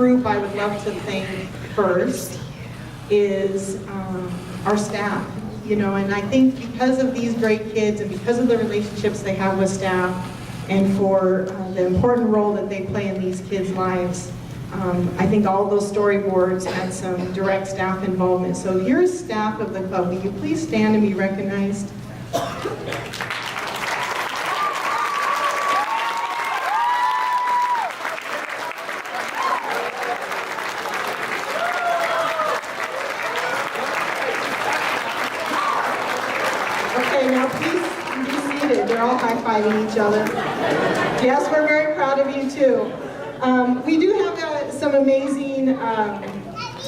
group I would love to thank first is our staff. You know, and I think because of these great kids and because of the relationships they have with staff and for the important role that they play in these kids' lives, I think all those storyboards had some direct staff involvement. So you're staff of the club. Will you please stand and be recognized? They're all high-fiving each other. Yes, we're very proud of you too. We do have some amazing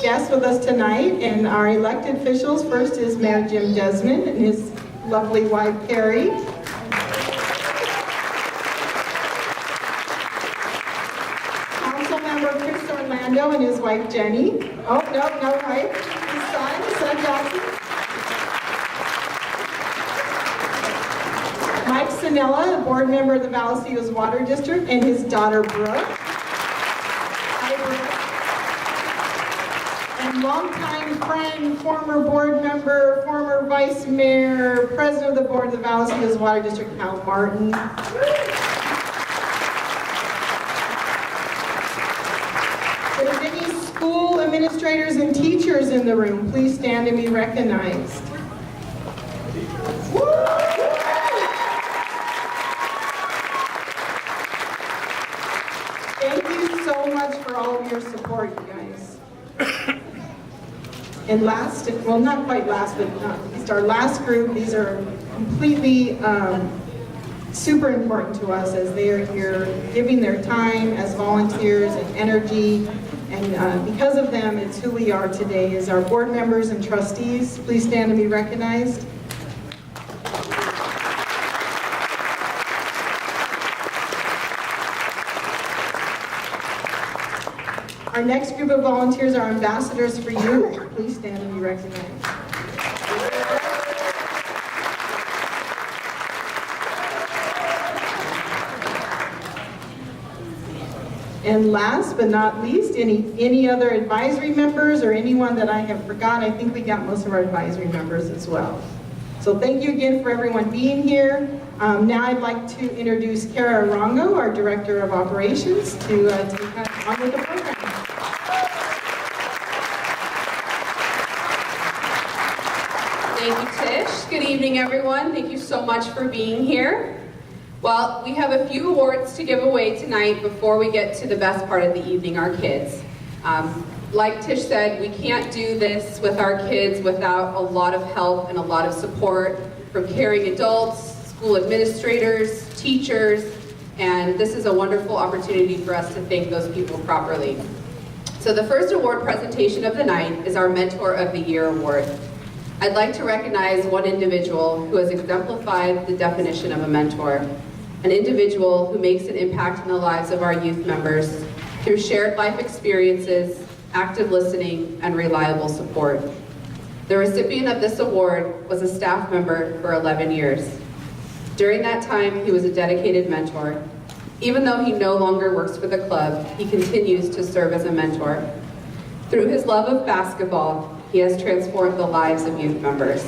guests with us tonight, and our elected officials. First is Mayor Jim Desmond and his lovely wife Carrie. Council member Chris Orlando and his wife Jenny. Oh, no, right? His son Jackson. Mike Sinella, a board member of the Vallecillos Water District, and his daughter Brooke. Hi, Brooke. And longtime friend, former board member, former vice mayor, president of the board of the Vallecillos Water District, Hal Martin. If there's any school administrators and teachers in the room, please stand and be recognized. Thank you so much for all of your support, you guys. And last, well, not quite last, but not least, our last group, these are completely super important to us as they are here giving their time as volunteers and energy. And because of them, it's who we are today, is our board members and trustees. Please stand and be recognized. Our next group of volunteers are ambassadors for you. Please stand and be recognized. And last but not least, any other advisory members or anyone that I have forgotten. I think we got most of our advisory members as well. So thank you again for everyone being here. Now I'd like to introduce Kara Arango, our Director of Operations, to take us on with the program. Thank you, Tish. Good evening, everyone. Thank you so much for being here. Well, we have a few awards to give away tonight before we get to the best part of the evening, our kids. Like Tish said, we can't do this with our kids without a lot of help and a lot of support from caring adults, school administrators, teachers, and this is a wonderful opportunity for us to thank those people properly. So the first award presentation of the night is our Mentor of the Year Award. I'd like to recognize one individual who has exemplified the definition of a mentor, an individual who makes an impact in the lives of our youth members through shared life experiences, active listening, and reliable support. The recipient of this award was a staff member for 11 years. During that time, he was a dedicated mentor. Even though he no longer works for the club, he continues to serve as a mentor. Through his love of basketball, he has transformed the lives of youth members.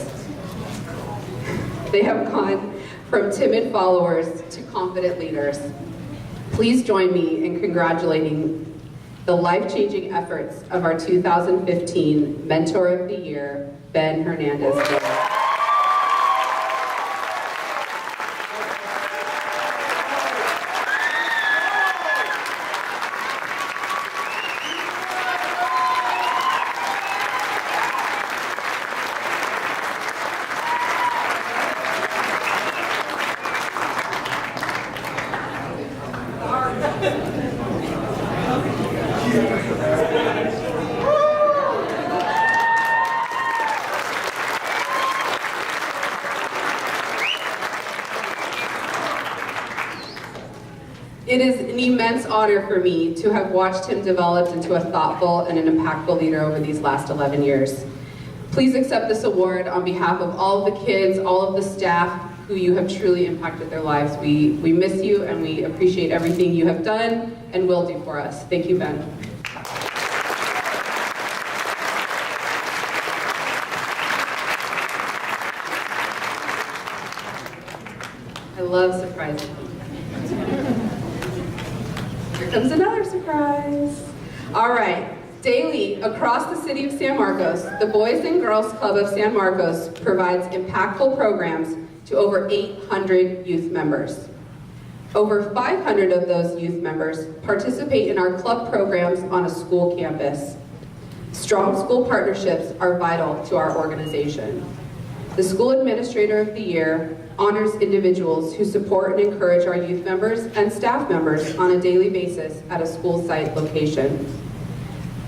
They have gone from timid followers to confident leaders. Please join me in congratulating the life-changing efforts of our 2015 Mentor of the Year, Ben Hernandez. It is an immense honor for me to have watched him develop into a thoughtful and an impactful leader over these last 11 years. Please accept this award on behalf of all of the kids, all of the staff who you have truly impacted their lives. We miss you and we appreciate everything you have done and will do for us. Thank you, Ben. love surprising. Here comes another surprise. All right. Daily, across the city of San Marcos, the Boys and Girls Club of San Marcos provides impactful programs to over 800 youth members. Over 500 of those youth members participate in our club programs on a school campus. Strong school partnerships are vital to our organization. The School Administrator of the Year honors individuals who support and encourage our youth members and staff members on a daily basis at a school site location.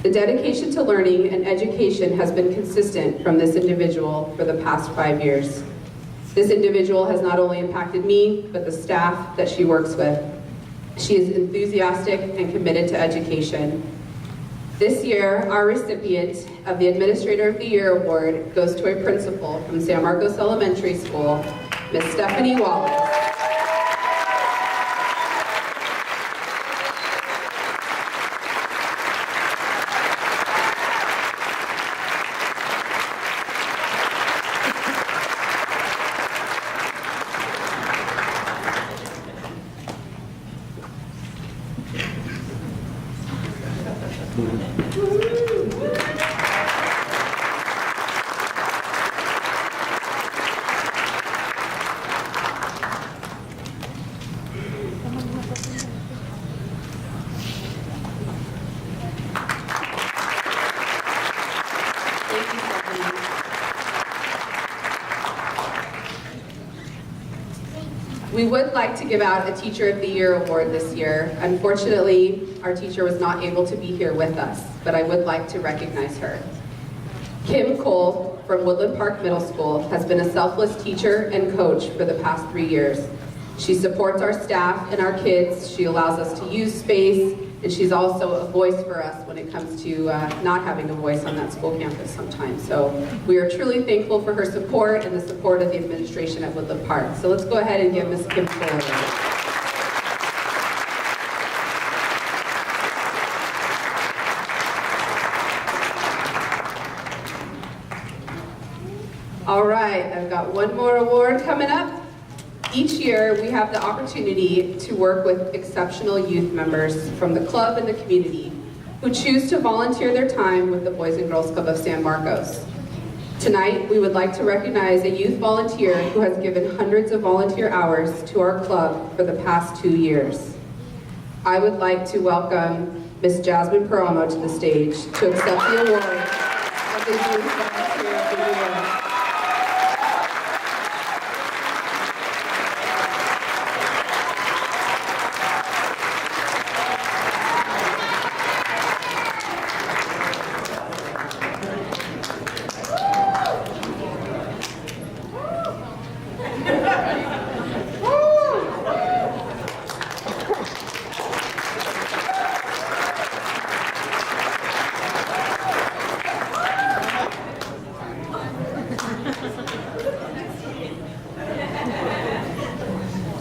The dedication to learning and education has been consistent from this individual for the past 5 years. This individual has not only impacted me, but the staff that she works with. She is enthusiastic and committed to education. This year, our recipient of the Administrator of the Year Award goes to a principal from San Marcos Elementary School, Miss Stephanie Wallace. We would like to give out a Teacher of the Year award this year. Unfortunately, our teacher was not able to be here with us, but I would like to recognize her. Kim Cole from Woodland Park Middle School has been a selfless teacher and coach for the past 3 years. She supports our staff and our kids. She allows us to use space, and she's also a voice for us when it comes to not having a voice on that school campus sometimes. So we are truly thankful for her support and the support of the administration at Woodland Park. So let's go ahead and give Ms. Kim Cole a round. All right, I've got one more award coming up. Each year, we have the opportunity to work with exceptional youth members from the club and the community who choose to volunteer their time with the Boys and Girls Club of San Marcos. Tonight, we would like to recognize a youth volunteer who has given hundreds of volunteer hours to our club for the past 2 years. I would like to welcome Ms. Jasmine Paramo to the stage to accept the award of the Youth Volunteer of the Year.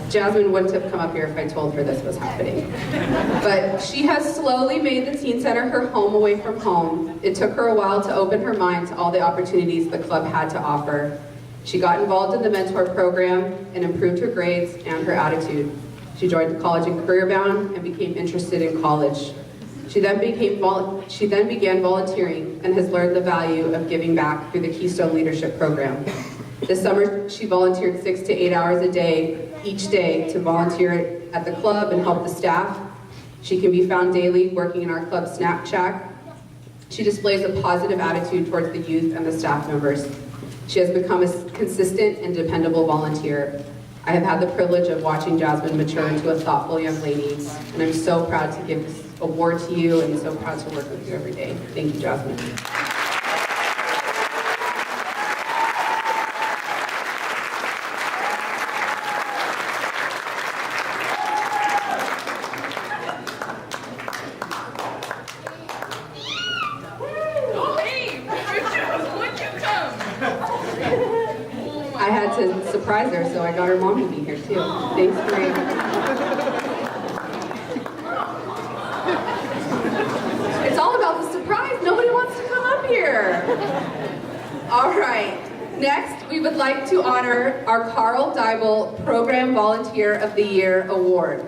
Jasmine wouldn't have come up here if I told her this was happening. But she has slowly made the Teen Center her home away from home. It took her a while to open her mind to all the opportunities the club had to offer. She got involved in the mentor program and improved her grades and her attitude. She joined the College and Career Bound and became interested in college. She then began volunteering and has learned the value of giving back through the Keystone Leadership Program. This summer, she volunteered 6 to 8 hours a day, each day, to volunteer at the club and help the staff. She can be found daily working in our club snack shack. She displays a positive attitude towards the youth and the staff members. She has become a consistent and dependable volunteer. I have had the privilege of watching Jasmine mature into a thoughtful young lady, and I'm so proud to give this award to you and so proud to work with you every day. Thank you, Jasmine. I had to surprise her, so I got her mom to be here too. Thanks, Maria. It's all about the surprise. Nobody wants to come up here. All right. Next, we would like to honor our Carl Dybel Program Volunteer of the Year Award.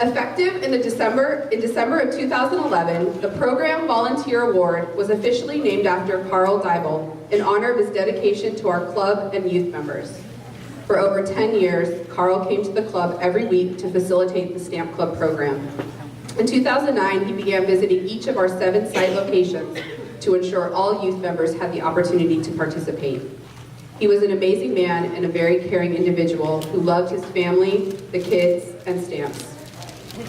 Effective in December of 2011, the Program Volunteer Award was officially named after Carl Dybel in honor of his dedication to our club and youth members. For over 10 years, Carl came to the club every week to facilitate the Stamp Club program. In 2009, he began visiting each of our 7 site locations to ensure all youth members had the opportunity to participate. He was an amazing man and a very caring individual who loved his family, the kids, and stamps.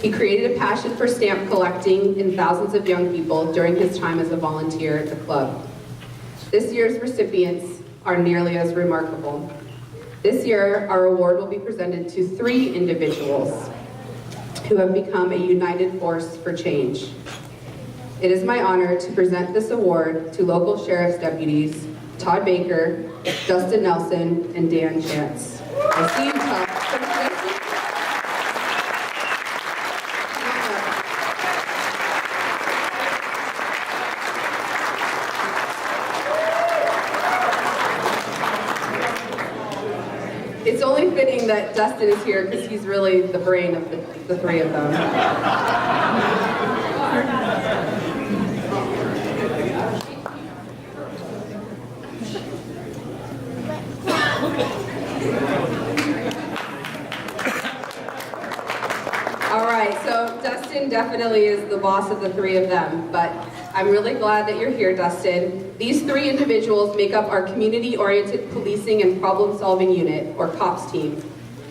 He created a passion for stamp collecting in thousands of young people during his time as a volunteer at the club. This year's recipients are nearly as remarkable. This year, our award will be presented to 3 individuals who have become a united force for change. It is my honor to present this award to local sheriff's deputies Todd Baker, Dustin Nelson, and Dan Chance. I see you, Todd. It's only fitting that Dustin is here because he's really the brain of the 3 of them. All right, so Dustin definitely is the boss of the 3 of them, but I'm really glad that you're here, Dustin. These 3 individuals make up our Community-Oriented Policing and Problem-Solving Unit, or COPS team.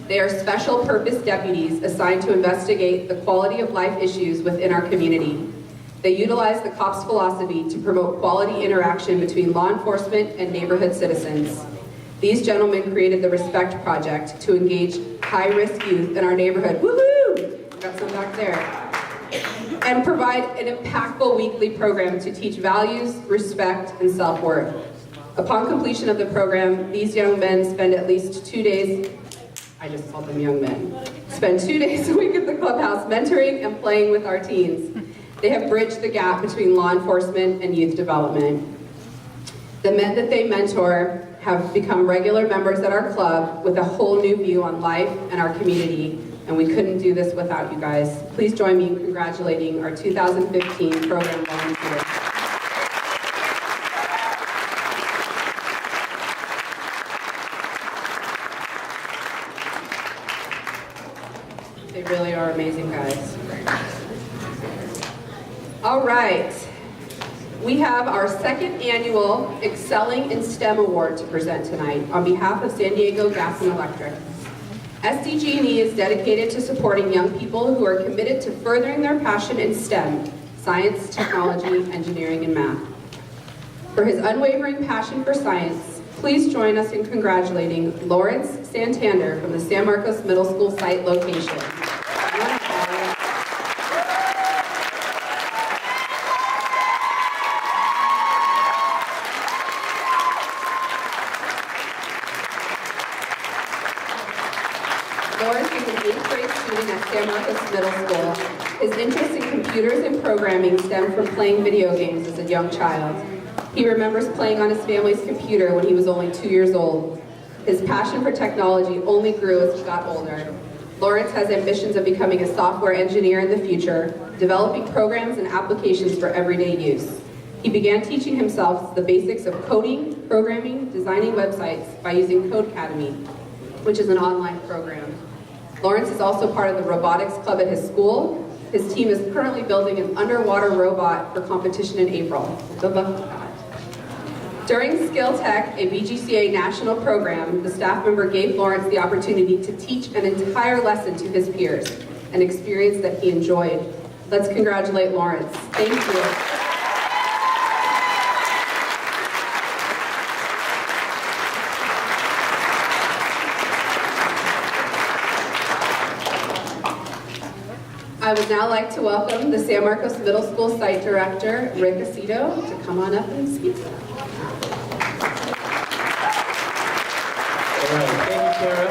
They are special purpose deputies assigned to investigate the quality of life issues within our community. They utilize the COPS philosophy to promote quality interaction between law enforcement and neighborhood citizens. These gentlemen created the Respect Project to engage high-risk youth in our neighborhood. Woohoo! Got some back there. And provide an impactful weekly program to teach values, respect, and self-worth. Upon completion of the program, these young men spend at least 2 days, I just called them young men, spend 2 days a week at the clubhouse mentoring and playing with our teens. They have bridged the gap between law enforcement and youth development. The men that they mentor have become regular members at our club with a whole new view on life and our community, and we couldn't do this without you guys. Please join me in congratulating our 2015 program volunteers. They really are amazing guys. All right. We have our 2nd annual Excelling in STEM Award to present tonight on behalf of San Diego Gas and Electric. SDG&E is dedicated to supporting young people who are committed to furthering their passion in STEM, science, technology, engineering, and math. For his unwavering passion for science, please join us in congratulating Lawrence Santander from the San Marcos Middle School site location. Lawrence is an 8th grade student at San Marcos Middle School. His interest in computers and programming stemmed from playing video games as a young child. He remembers playing on his family's computer when he was only 2 years old. His passion for technology only grew as he got older. Lawrence has ambitions of becoming a software engineer in the future, developing programs and applications for everyday use. He began teaching himself the basics of coding, programming, designing websites by using Codecademy, which is an online program. Lawrence is also part of the robotics club at his school. His team is currently building an underwater robot for competition in April. Good luck with that. During Skill Tech, a BGCA national program, the staff member gave Lawrence the opportunity to teach an entire lesson to his peers, an experience that he enjoyed. Let's congratulate Lawrence. Thank you. I would now like to welcome the San Marcos Middle School Site Director, Rick Aceto, to come on up and speak. All right, thank you, Kara.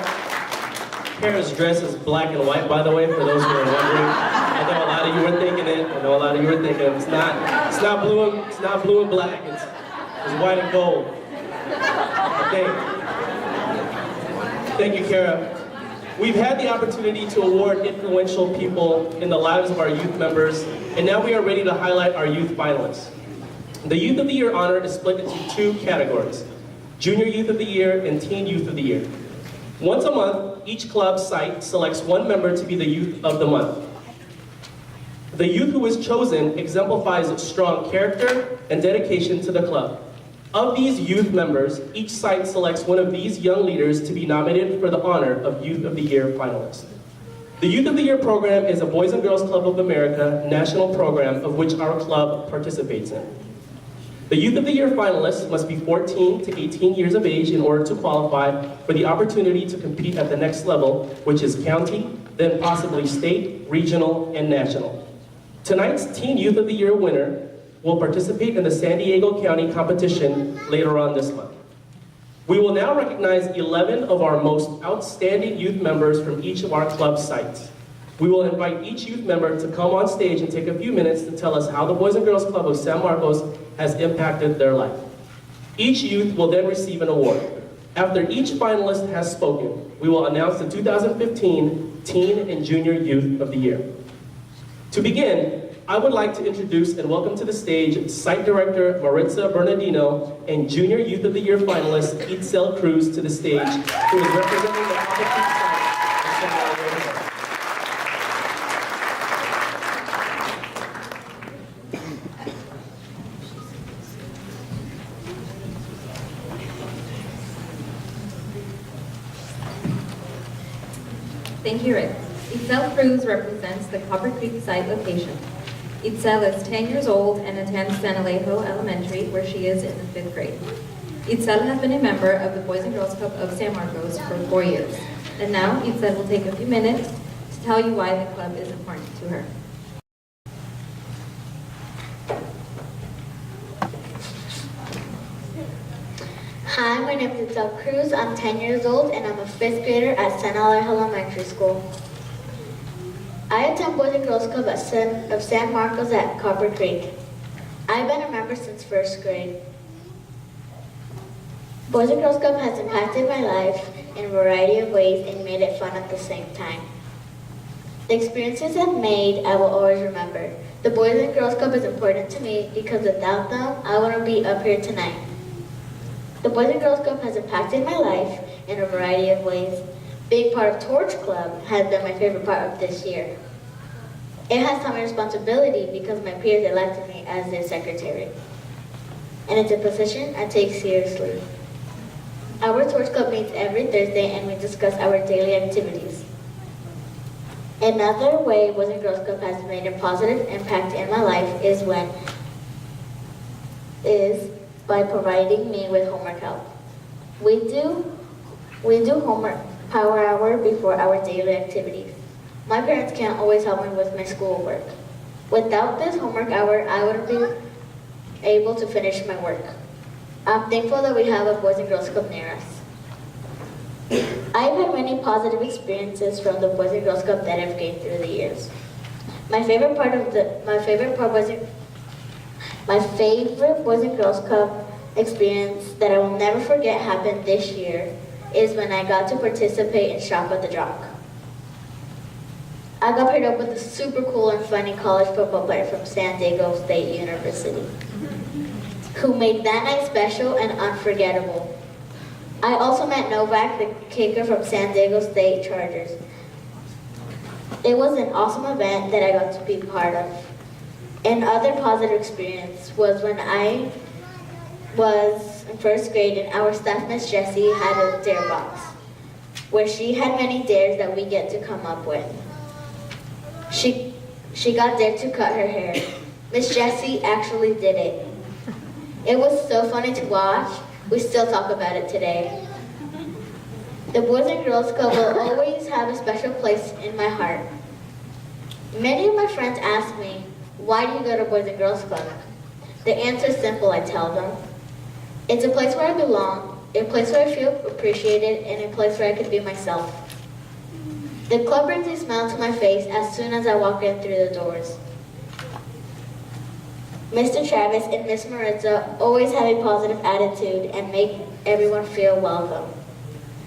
Kara's dress is black and white, by the way, for those who are wondering. I know a lot of you were thinking it. I know a lot of you were thinking it. It's not blue and black. It's white and gold. Thank you, Kara. We've had the opportunity to award influential people in the lives of our youth members, and now we are ready to highlight our youth finalists. The Youth of the Year honor is split into two categories: Junior Youth of the Year and Teen Youth of the Year. Once a month, each club site selects one member to be the Youth of the Month. The youth who is chosen exemplifies strong character and dedication to the club. Of these youth members, each site selects one of these young leaders to be nominated for the honor of Youth of the Year finalist. The Youth of the Year program is a Boys and Girls Club of America national program of which our club participates in. The Youth of the Year finalists must be 14 to 18 years of age in order to qualify for the opportunity to compete at the next level, which is county, then possibly state, regional, and national. Tonight's Teen Youth of the Year winner will participate in the San Diego County competition later on this month. We will now recognize 11 of our most outstanding youth members from each of our club sites. We will invite each youth member to come on stage and take a few minutes to tell us how the Boys and Girls Club of San Marcos has impacted their life. Each youth will then receive an award. After each finalist has spoken, we will announce the 2015 Teen and Junior Youth of the Year. To begin, I would like to introduce and welcome to the stage Site Director Maritza Bernardino and Junior Youth of the Year finalist Itzel Cruz to the stage, who is representing the Apple Creek site of San Diego. Thank you, Rick. Itzel Cruz represents the Copper Creek site location. Itzel is 10 years old and attends San Alejo Elementary, where she is in the 5th grade. Itzel has been a member of the Boys and Girls Club of San Marcos for 4 years. And now Itzel will take a few minutes to tell you why the club is important to her. Hi, my name is Itzel Cruz. I'm 10 years old and I'm a 5th grader at San Alejo Elementary School. I attend Boys and Girls Club of San Marcos at Copper Creek. I've been a member since 1st grade. Boys and Girls Club has impacted my life in a variety of ways and made it fun at the same time. The experiences I've made, I will always remember. The Boys and Girls Club is important to me because without them, I wouldn't be up here tonight. The Boys and Girls Club has impacted my life in a variety of ways. Being part of Torch Club has been my favorite part of this year. It has taught me responsibility because my peers elected me as their secretary. And it's a position I take seriously. Our Torch Club meets every Thursday and we discuss our daily activities. Another way Boys and Girls Club has made a positive impact in my life is by providing me with homework help. We do homework power hour before our daily activities. My parents can't always help me with my schoolwork. Without this homework hour, I wouldn't be able to finish my work. I'm thankful that we have a Boys and Girls Club near us. I've had many positive experiences from the Boys and Girls Club that I've gained through the years. My favorite Boys and Girls Club experience that I will never forget happened this year is when I got to participate in Shop at the Jock. I got paired up with a super cool and funny college football player from San Diego State University, who made that night special and unforgettable. I also met Novak, the kicker from San Diego State Chargers. It was an awesome event that I got to be part of. Another positive experience was when I was in 1st grade and our staff Miss Jessie had a dare box where she had many dares that we get to come up with. She got dared to cut her hair. Miss Jessie actually did it. It was so funny to watch. We still talk about it today. The Boys and Girls Club will always have a special place in my heart. Many of my friends ask me, why do you go to Boys and Girls Club? The answer is simple, I tell them. It's a place where I belong, a place where I feel appreciated, and a place where I can be myself. The club brings a smile to my face as soon as I walk in through the doors. Mr. Travis and Miss Maritza always have a positive attitude and make everyone feel welcome.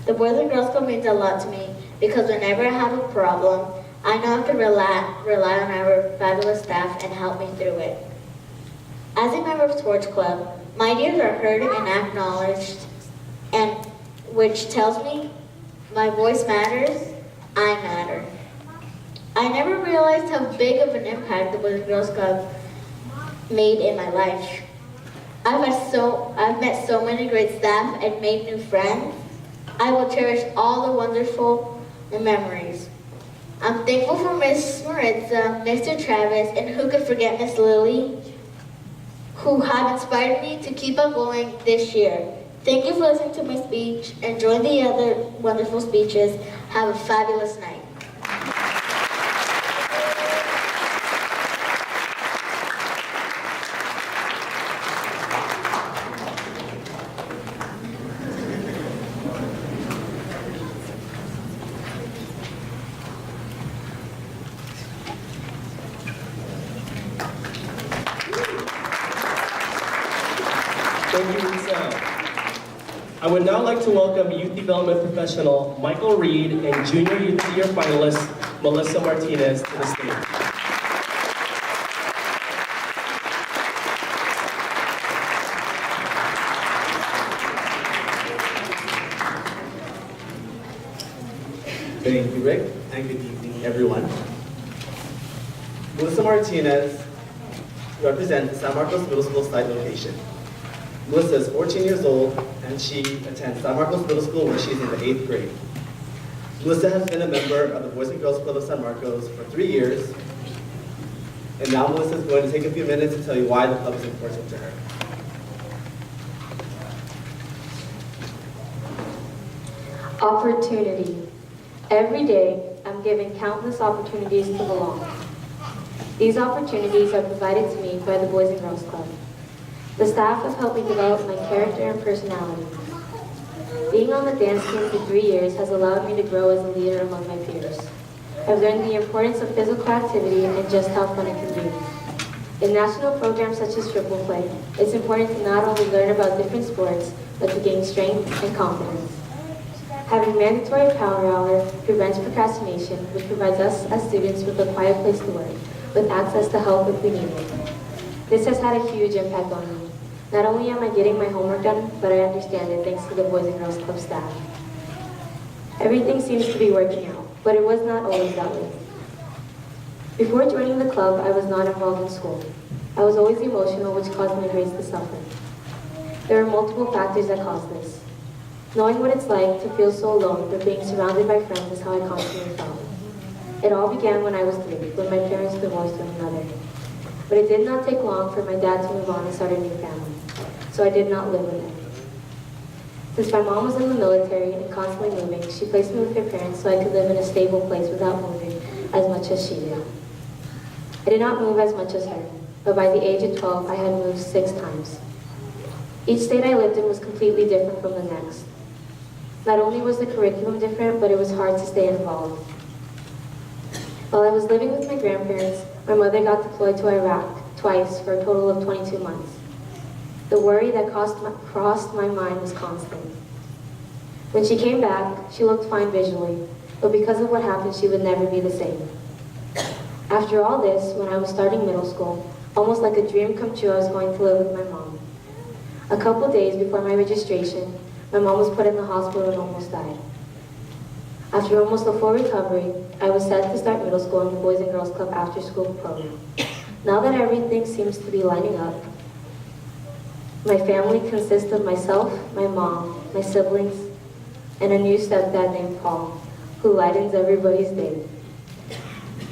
The Boys and Girls Club means a lot to me because whenever I have a problem, I know I can rely on our fabulous staff and help me through it. As a member of Sports Club, my ideas are heard and acknowledged, and which tells me my voice matters, I matter. I never realized how big of an impact the Boys and Girls Club made in my life. I've met so many great staff and made new friends. I will cherish all the wonderful memories. I'm thankful for Miss Maritza, Mr. Travis, and who could forget Miss Lily, who have inspired me to keep on going this year. Thank you for listening to my speech. Enjoy the other wonderful speeches. Have a fabulous night. Thank you, Lisa. I would now like to welcome Youth Development Professional Michael Reed and Junior Youth of the Year finalist Melissa Martinez to the stage. Thank you, Rick, and good evening, everyone. Melissa Martinez represents the San Marcos Middle School site location. Melissa is 14 years old, and she attends San Marcos Middle School where she's in the 8th grade. Melissa has been a member of the Boys and Girls Club of San Marcos for 3 years, and now Melissa is going to take a few minutes to tell you why the club is important to her. Opportunity. Every day, I'm given countless opportunities to belong. These opportunities are provided to me by the Boys and Girls Club. The staff has helped me develop my character and personality. Being on the dance team for 3 years has allowed me to grow as a leader among my peers. I've learned the importance of physical activity and just how fun it can be. In national programs such as Triple Play, it's important to not only learn about different sports, but to gain strength and confidence. Having mandatory power hour prevents procrastination, which provides us as students with a quiet place to work, with access to help if we need it. This has had a huge impact on me. Not only am I getting my homework done, but I understand it thanks to the Boys and Girls Club staff. Everything seems to be working out, but it was not always that way. Before joining the club, I was not involved in school. I was always emotional, which caused my grades to suffer. There are multiple factors that cause this. Knowing what it's like to feel so alone, but being surrounded by friends is how I constantly felt. It all began when I was 3, when my parents divorced one another. But it did not take long for my dad to move on and start a new family, so I did not live with him. Since my mom was in the military and constantly moving, she placed me with her parents so I could live in a stable place without moving as much as she did. I did not move as much as her, but by the age of 12, I had moved 6 times. Each state I lived in was completely different from the next. Not only was the curriculum different, but it was hard to stay involved. While I was living with my grandparents, my mother got deployed to Iraq twice for a total of 22 months. The worry that crossed my mind was constant. When she came back, she looked fine visually, but because of what happened, she would never be the same. After all this, when I was starting middle school, almost like a dream come true, I was going to live with my mom. A couple days before my registration, my mom was put in the hospital and almost died. After almost a full recovery, I was set to start middle school in the Boys and Girls Club after school program. Now that everything seems to be lining up, my family consists of myself, my mom, my siblings, and a new stepdad named Paul, who lightens everybody's day.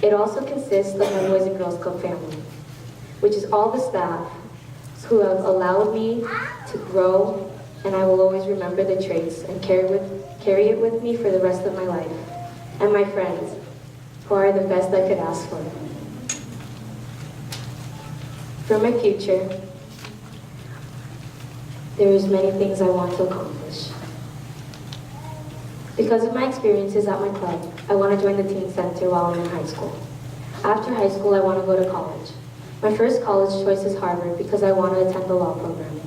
It also consists of my Boys and Girls Club family, which is all the staff who have allowed me to grow, and I will always remember the traits and carry it with me for the rest of my life. And my friends, who are the best I could ask for. For my future, there is many things I want to accomplish. Because of my experiences at my club, I want to join the teen center while I'm in high school. After high school, I want to go to college. My first college choice is Harvard because I want to attend the law program.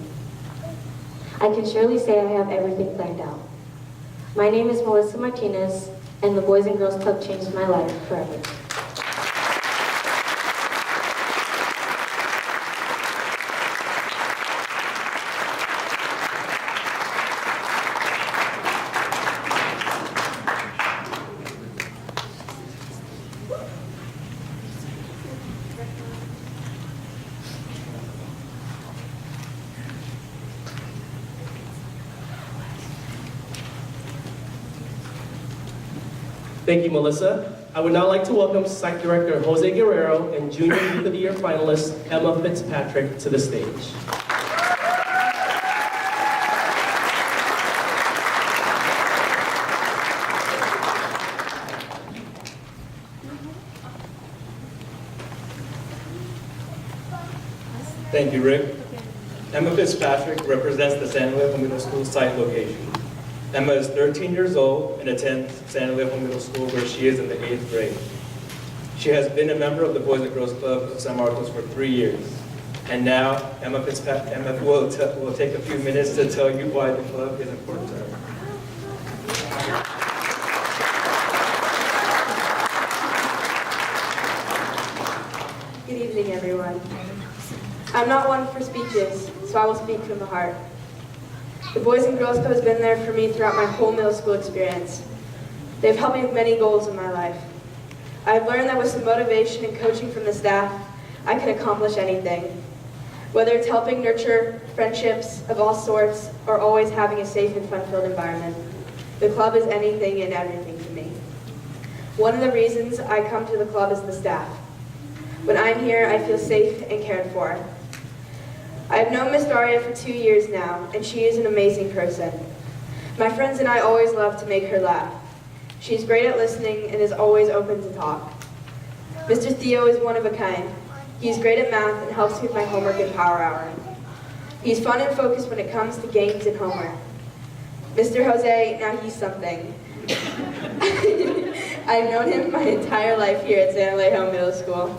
I can surely say I have everything planned out. My name is Melissa Martinez, and the Boys and Girls Club changed my life forever. Thank you, Melissa. I would now like to welcome Psych Director Jose Guerrero and Junior Youth of the Year finalist Emma Fitzpatrick to the stage. Thank you, Rick. Emma Fitzpatrick represents the San Alejo Middle School site location. Emma is 13 years old and attends San Alejo Middle School, where she is in the 8th grade. She has been a member of the Boys and Girls Club of San Marcos for 3 years. And now, Emma will take a few minutes to tell you why the club is important to her. Good evening, everyone. I'm not one for speeches, so I will speak from the heart. The Boys and Girls Club has been there for me throughout my whole middle school experience. They've helped me with many goals in my life. I've learned that with some motivation and coaching from the staff, I can accomplish anything. Whether it's helping nurture friendships of all sorts or always having a safe and fun-filled environment, the club is anything and everything to me. One of the reasons I come to the club is the staff. When I'm here, I feel safe and cared for. I have known Miss Daria for 2 years now, and she is an amazing person. My friends and I always love to make her laugh. She's great at listening and is always open to talk. Mr. Theo is one of a kind. He's great at math and helps me with my homework and power hour. He's fun and focused when it comes to games and homework. Mr. Jose, now he's something. I've known him my entire life here at San Alejo Middle School.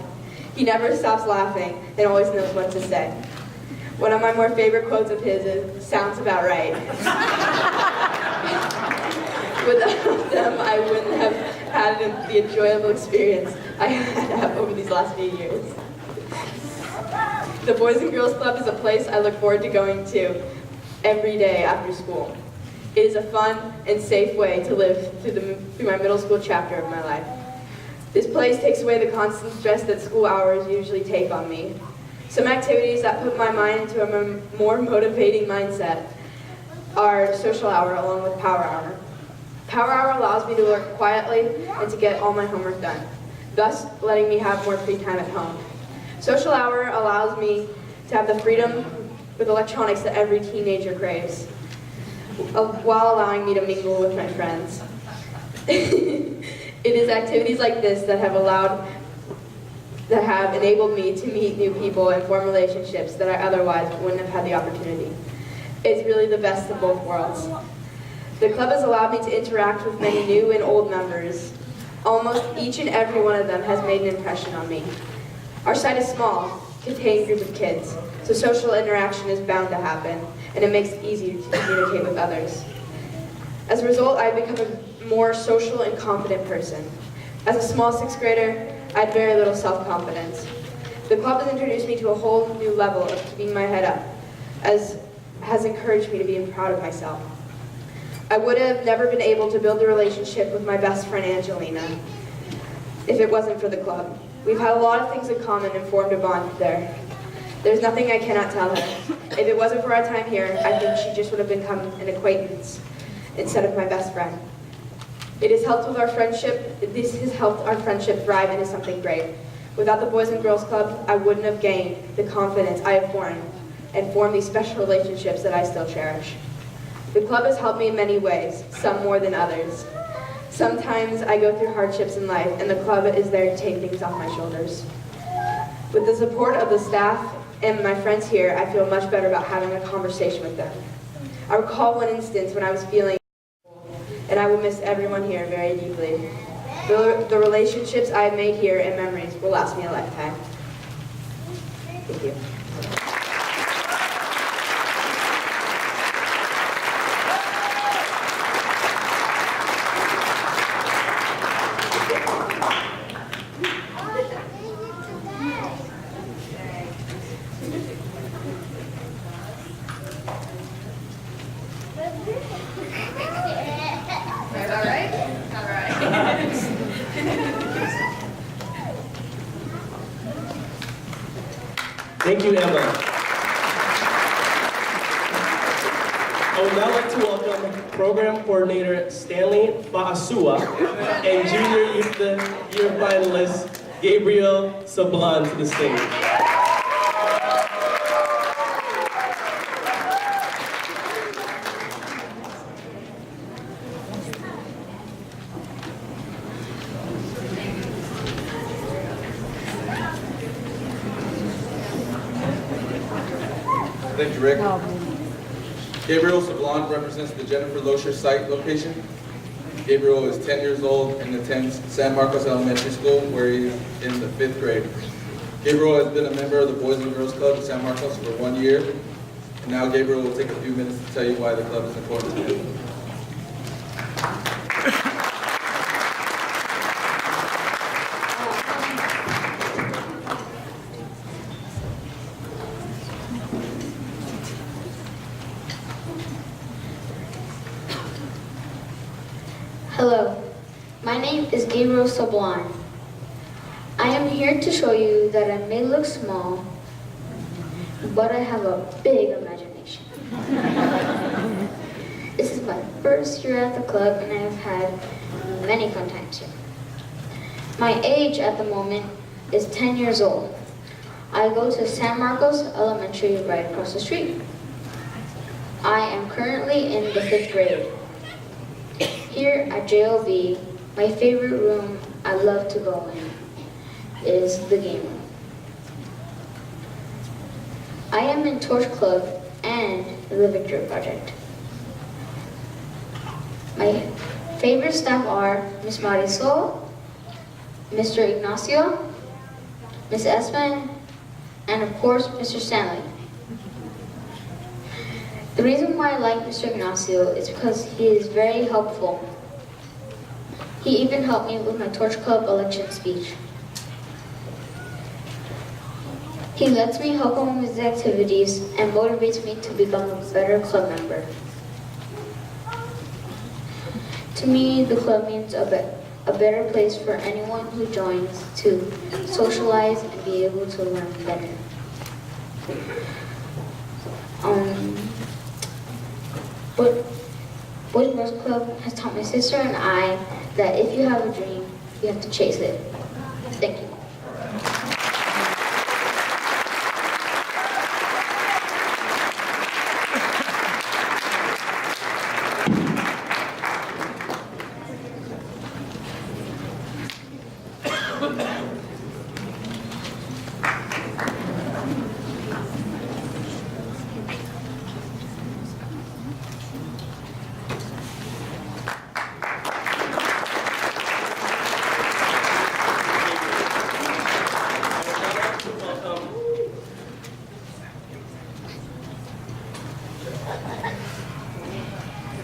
He never stops laughing and always knows what to say. One of my more favorite quotes of his is, "Sounds about right." Without them, I wouldn't have had the enjoyable experience I had over these last few years. The Boys and Girls Club is a place I look forward to going to every day after school. It is a fun and safe way to live through my middle school chapter of my life. This place takes away the constant stress that school hours usually take on me. Some activities that put my mind into a more motivating mindset are social hour along with power hour. Power hour allows me to work quietly and to get all my homework done, thus letting me have more free time at home. Social hour allows me to have the freedom with electronics that every teenager craves, while allowing me to mingle with my friends. It is activities like this that have enabled me to meet new people and form relationships that I otherwise wouldn't have had the opportunity. It's really the best of both worlds. The club has allowed me to interact with many new and old members. Almost each and every one of them has made an impression on me. Our site is small, contained group of kids, so social interaction is bound to happen, and it makes it easy to communicate with others. As a result, I've become a more social and confident person. As a small 6th grader, I had very little self-confidence. The club has introduced me to a whole new level of keeping my head up, as has encouraged me to be proud of myself. I would have never been able to build a relationship with my best friend Angelina if it wasn't for the club. We've had a lot of things in common and formed a bond there. There's nothing I cannot tell her. If it wasn't for our time here, I think she just would have become an acquaintance instead of my best friend. It has helped with our friendship. This has helped our friendship thrive into something great. Without the Boys and Girls Club, I wouldn't have gained the confidence I have formed these special relationships that I still cherish. The club has helped me in many ways, some more than others. Sometimes I go through hardships in life, and the club is there to take things off my shoulders. With the support of the staff and my friends here, I feel much better about having a conversation with them. I recall one instance when I was feeling, and I will miss everyone here very deeply. The relationships I have made here and memories will last me a lifetime. Thank you. Thank you, Emma. I would now like to welcome Program Coordinator Stanley Faasua and Junior Youth of the Year finalist Gabriel Sablan to the stage. Thank you, Rick. Gabriel Sablan represents the Jennifer Loescher site location. Gabriel is 10 years old and attends San Marcos Elementary School, where he is in the 5th grade. Gabriel has been a member of the Boys and Girls Club of San Marcos for 1 year, and now Gabriel will take a few minutes to tell you why the club is important to him. Hello, my name is Gabriel Sablan. I am here to show you that I may look small, but I have a big imagination. This is my first year at the club and I have had many fun times here. My age at the moment is 10 years old. I go to San Marcos Elementary right across the street. I am currently in the 5th grade. Here at JOV, my favorite room I love to go in is the game room. I am in Torch Club and the Victory Project. My favorite staff are Miss Marisol, Mr. Ignacio, Miss Espen, and of course, Mr. Stanley. The reason why I like Mr. Ignacio is because he is very helpful. He even helped me with my Torch Club election speech. He lets me help him with his activities and motivates me to become a better club member. To me, the club means a better place for anyone who joins to socialize and be able to learn better. Boys and Girls Club has taught my sister and I that if you have a dream, you have to chase it. Thank you.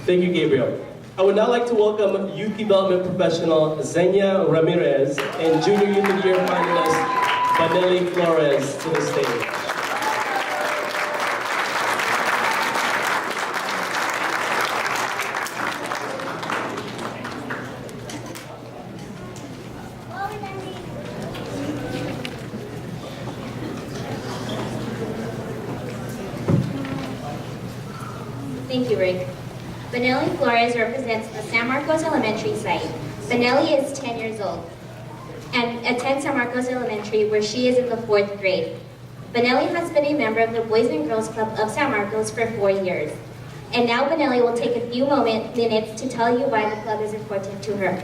Thank you, Gabriel. I would now like to welcome Youth Development Professional Zenia Ramirez and Junior Youth of the Year finalist Vanelli Flores to the stage. Thank you, Rick. Vanelli Flores represents the San Marcos Elementary site. Vanelli is 10 years old and attends San Marcos Elementary, where she is in the 4th grade. Vanelli has been a member of the Boys and Girls Club of San Marcos for 4 years. And now Vanelli will take a few minutes to tell you why the club is important to her.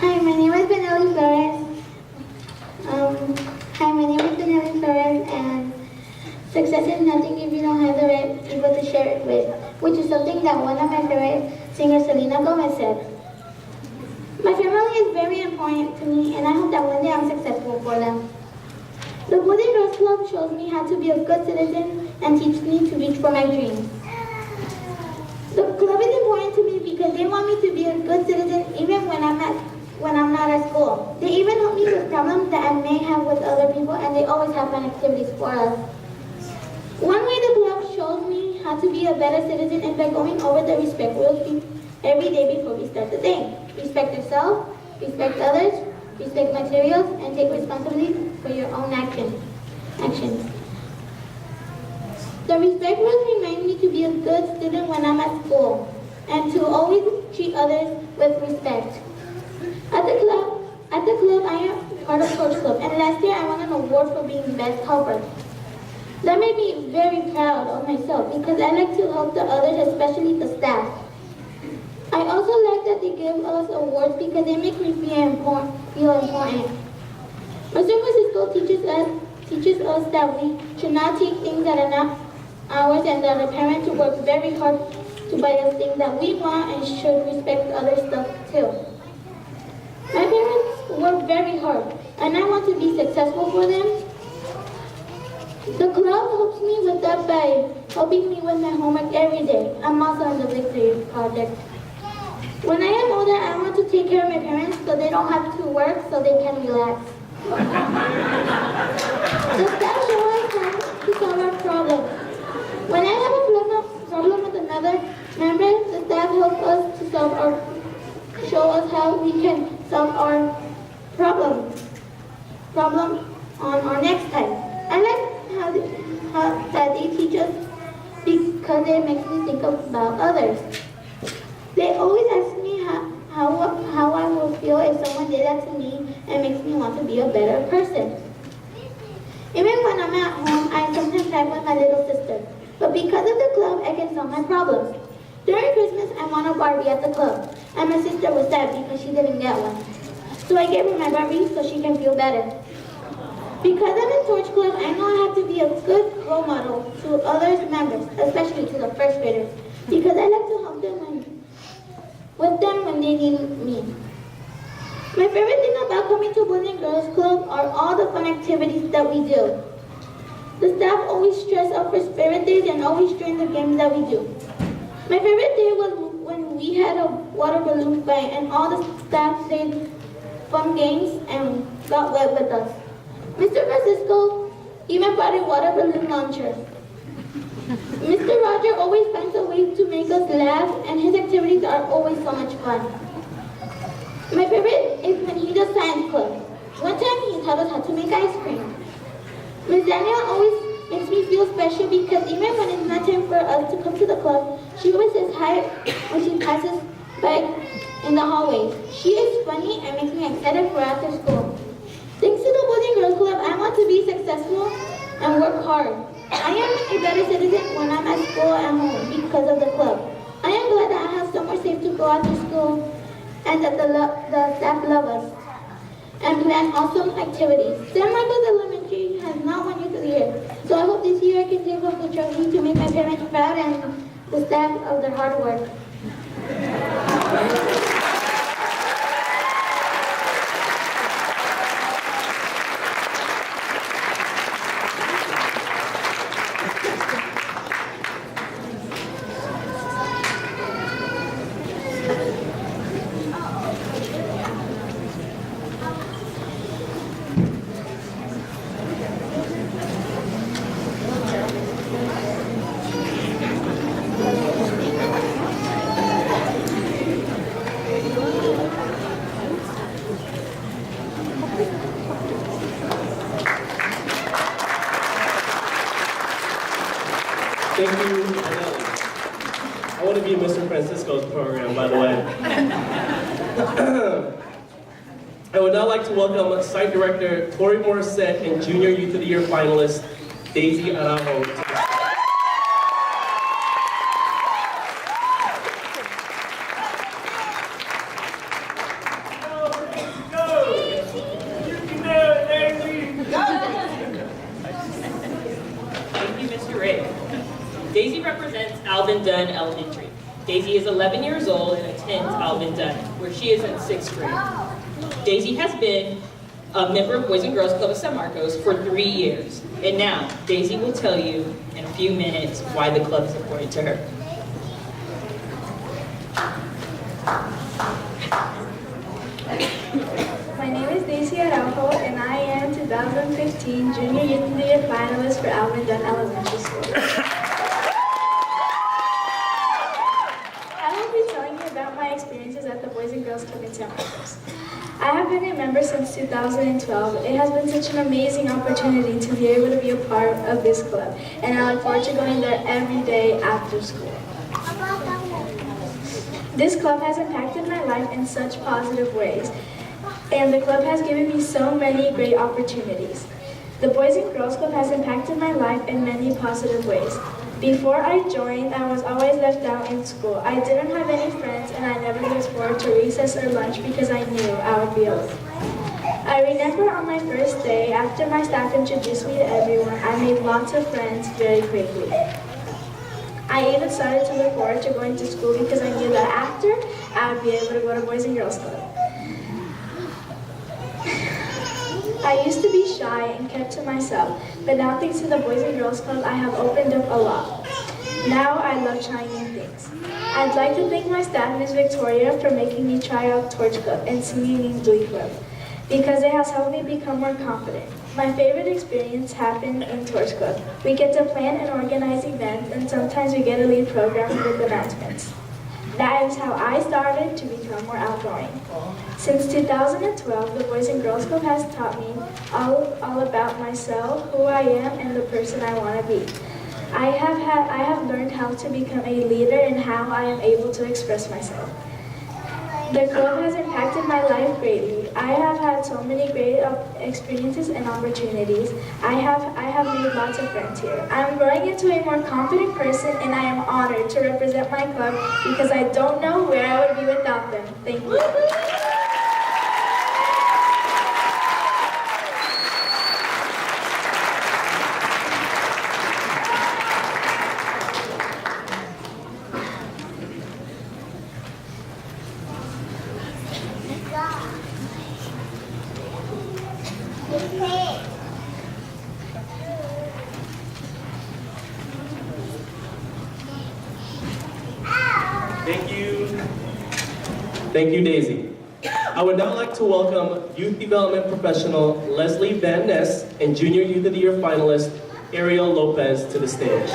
Hi, my name is Vanelli Flores. And success is nothing if you don't have the right people to share it with, which is something something that one of my favorite singers, Selena Gomez, said. My family is very important to me, and I hope that one day I'm successful for them. The Boys and Girls Club shows me how to be a good citizen and teach me to reach for my dreams. The club is important to me because they want me to be a good citizen even when I'm not at school. They even help me with problems that I may have with other people, and they always have fun activities for us. One way the club shows me how to be a better citizen is by going over the respect rules every day before we start the day. Respect yourself, respect others, respect materials, and take responsibility for your own actions. The respect rules remind me to be a good student when I'm at school, and to always treat others with respect. At the club, I am part of Torch Club, and last year I won an award for being best helper. That made me very proud of myself because I like to help the others, especially the staff. I also like that they give us awards because they make me feel important. Mr. Francisco teaches us that we should not take things that are not ours, and that our parents should work very hard to buy us things that we want, and should respect other stuff too. My parents work very hard, and I want to be successful for them. The club helps me with that by helping me with my homework every day. I'm also on the Victory Project. When I am older, I want to take care of my parents so they don't have to work, so they can relax. The staff show us how to solve our problems. When I have a problem with another member, the staff helps us to show us how we can solve our problem on our next time. I like how that they teach us because it makes me think about others. They always ask me how I will feel if someone did that to me, and makes me want to be a better person. Even when I'm at home, I sometimes fight with my little sister. But because of the club, I can solve my problems. During Christmas, I won a Barbie at the club, and my sister was sad because she didn't get one. So I gave her my Barbie so she can feel better. Because I'm in Torch Club, I know I have to be a good role model to other members, especially to the first graders, because I like to help them with them when they need me. My favorite thing about coming to Boys and Girls Club are all the fun activities that we do. The staff always dress up for Spirit Days and always join the games that we do. My favorite day was when we had a water balloon fight and all the staff played fun games and got wet with us. Mr. Francisco even brought a water balloon launcher. Mr. Roger always finds a way to make us laugh, and his activities are always so much fun. My favorite is when he does science club. One time he taught us how to make ice cream. Ms. Danielle always makes me feel special because even when it's not time for us to come to the club, she always says hi when she passes by in the hallways. She is funny and makes me excited for after school. Thanks to the Boys and Girls Club, I want to be successful and work hard. I am a better citizen when I'm at school and home because of the club. I am glad that I have somewhere safe to go after school, and that the staff love us and plan awesome activities. San Marcos Elementary has not won Youth of the Year, so I hope this year I can take home the trophy to make my parents proud and the staff of their hard work. Thank you, Anneli. I want to be in Mr. Francisco's program, by the way. I would now like to welcome Site Director Tori Morissette and Junior Youth of the Year finalist Daisy Araujo. Daisy represents Alvin Dunn Elementary. Daisy is 11 years old and attends Alvin Dunn, where she is in 6th grade. Daisy has been a member of Boys and Girls Club of San Marcos for 3 years. And now, Daisy will tell you in a few minutes why the club is important to her. My name is Daisy Araujo, and I am 2015 Junior Youth of the Year finalist for Alvin Dunn Elementary School. I will be telling you about my experiences at the Boys and Girls Club in San Marcos. I have been a member since 2012. It has been such an amazing opportunity to be able to be a part of this club, and I look forward to going there every day after school. This club has impacted my life in such positive ways, and the club has given me so many great opportunities. The Boys and Girls Club has impacted my life in many positive ways. Before I joined, I was always left out in school. I didn't have any friends, and I never looked forward to recess or lunch because I knew I would be alone. I remember on my first day, after my staff introduced me to everyone, I made lots of friends very quickly. I even started to look forward to going to school because I knew that after, I would be able to go to Boys and Girls Club. I used to be shy and kept to myself, but now thanks to the Boys and Girls Club, I have opened up a lot. Now I love trying new things. I'd like to thank my staff, Ms. Victoria, for making me try out Torch Club and singing in Glee Club, because it has helped me become more confident. My favorite experience happened in Torch Club. We get to plan and organize events, and sometimes we get a lead program with announcements. That is how I started to become more outgoing. Since 2012, the Boys and Girls Club has taught me all about myself, who I am, and the person I want to be. I have learned how to become a leader and how I am able to express myself. The club has impacted my life greatly. I have had so many great experiences and opportunities. I have made lots of friends here. I am growing into a more confident person, and I am honored to represent my club because I don't know where I would be without them. Thank you. Thank you, Daisy. I would now like to welcome Youth Development Professional Leslie Van Ness and Junior Youth of the Year finalist Ariel Lopez to the stage.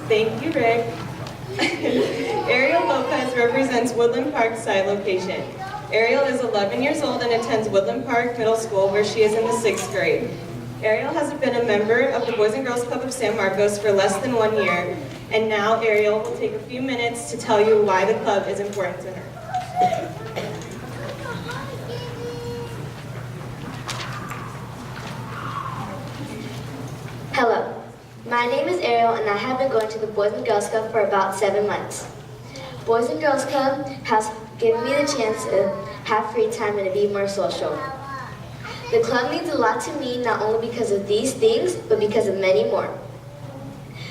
Thank you, Rick. Ariel Lopez represents Woodland Park site location. Ariel is 11 years old and attends Woodland Park Middle School, where she is in the 6th grade. Ariel has been a member of the Boys and Girls Club of San Marcos for less than 1 year, and now Ariel will take a few minutes to tell you why the club is important to her. Hello, my name is Ariel, and I have been going to the Boys and Girls Club for about 7 months. Boys and Girls Club has given me the chance to have free time and to be more social. The club means a lot to me, not only because of these things, but because of many more.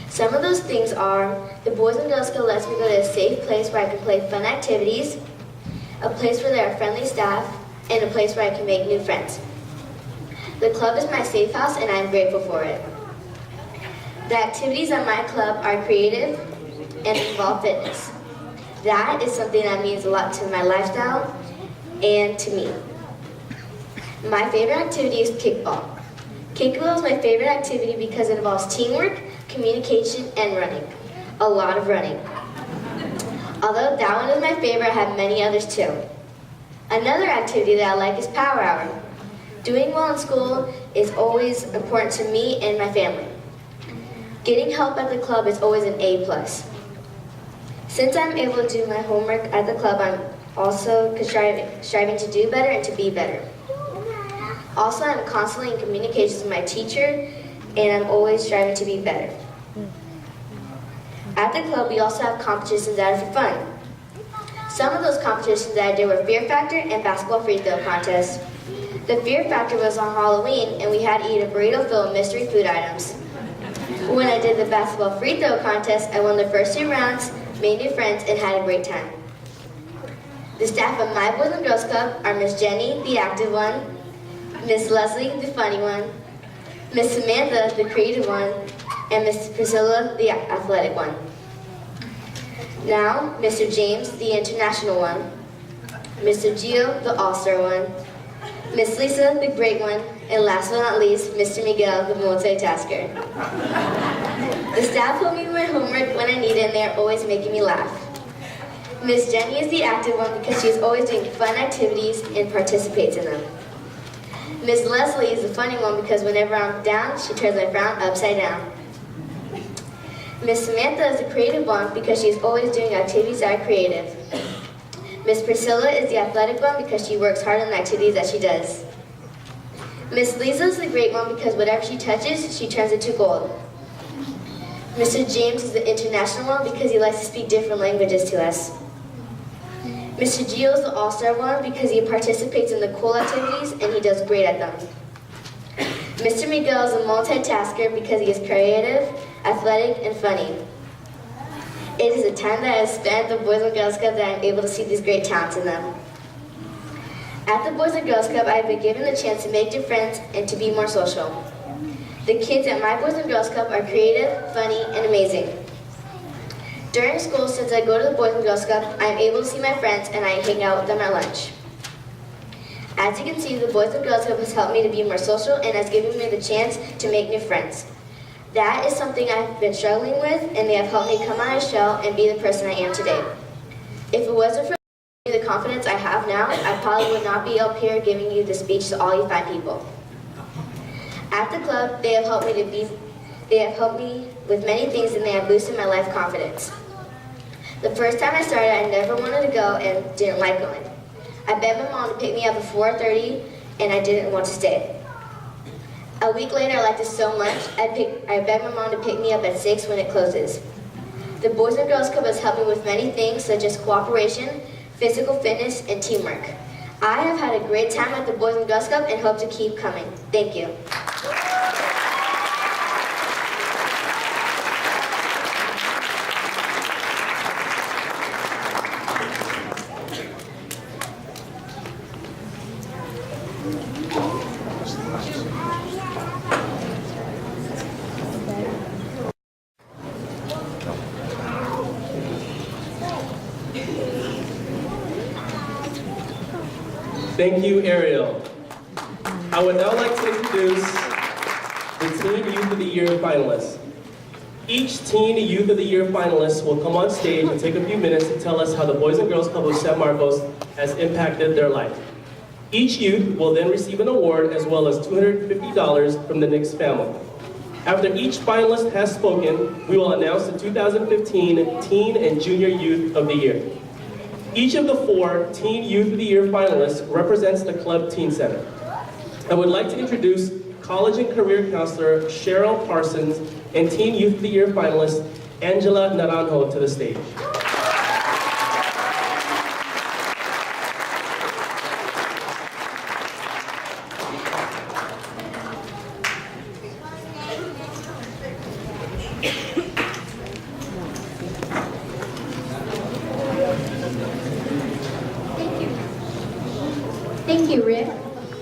Some of those things are, the Boys and Girls Club lets me go to a safe place where I can play fun activities, a place where there are friendly staff, and a place where I can make new friends. The club is my safe house, and I am grateful for it. The activities at my club are creative and involve fitness. That is something that means a lot to my lifestyle and to me. My favorite activity is kickball. Kickball is my favorite activity because it involves teamwork, communication, and running. A lot of running. Although that one is my favorite, I have many others too. Another activity that I like is Power Hour. Doing well in school is always important to me and my family. Getting help at the club is always an A+. Since I'm able to do my homework at the club, I'm also striving to do better and to be better. Also, I'm constantly in communications with my teacher, and I'm always striving to be better. At the club, we also have competitions that are for fun. Some of those competitions that I did were Fear Factor and Basketball Free Throw Contest. The Fear Factor was on Halloween, and we had to eat a burrito filled with mystery food items. When I did the Basketball Free Throw Contest, I won the first 2 rounds, made new friends, and had a great time. The staff of my Boys and Girls Club are Miss Jenny, the active one, Miss Leslie, the funny one, Miss Samantha, the creative one, and Miss Priscilla, the athletic one. Now, Mr. James, the international one, Mr. Gio, the all-star one, Miss Lisa, the great one, and last but not least, Mr. Miguel, the multitasker. The staff help me with my homework when I need it, and they're always making me laugh. Miss Jenny is the active one because she's always doing fun activities and participates in them. Miss Leslie is the funny one because whenever I'm down, she turns my frown upside down. Miss Samantha is the creative one because she's always doing activities that are creative. Miss Priscilla is the athletic one because she works hard on the activities that she does. Miss Lisa is the great one because whatever she touches, she turns into gold. Mr. James is the international one because he likes to speak different languages to us. Mr. Gio is the all-star one because he participates in the cool activities and he does great at them. Mr. Miguel is a multitasker because he is creative, athletic, and funny. It is a time that I have spent at the Boys and Girls Club that I am able to see these great talents in them. At the Boys and Girls Club, I have been given the chance to make new friends and to be more social. The kids at my Boys and Girls Club are creative, funny, and amazing. During school, since I go to the Boys and Girls Club, I am able to see my friends and I hang out with them at lunch. As you can see, the Boys and Girls Club has helped me to be more social and has given me the chance to make new friends. That is something I've been struggling with, and they have helped me come out of shell and be the person I am today. If it wasn't for the confidence I have now, I probably would not be up here giving you the speech to all you fine people. At the club, they have helped me with many things, and they have boosted my life confidence. The first time I started, I never wanted to go and didn't like going. I begged my mom to pick me up at 4:30, and I didn't want to stay. A week later, I liked it so much, I begged my mom to pick me up at 6 when it closes. The Boys and Girls Club has helped me with many things such as cooperation, physical fitness, and teamwork. I have had a great time at the Boys and Girls Club and hope to keep coming. Thank you. Thank you, Ariel. I would now like to introduce the Teen Youth of the Year finalists. Each Teen Youth of the Year finalist will come on stage and take a few minutes to tell us how the Boys and Girls Club of San Marcos has impacted their life. Each youth will then receive an award as well as $250 from the Nix family. After each finalist has spoken, we will announce the 2015 Teen and Junior Youth of the Year. Each of the 4 Teen Youth of the Year finalists represents the Club Teen Center. I would like to introduce College and Career Counselor Cheryl Parsons and Teen Youth of the Year finalist Angela Naranjo to the stage. Thank you, Rick.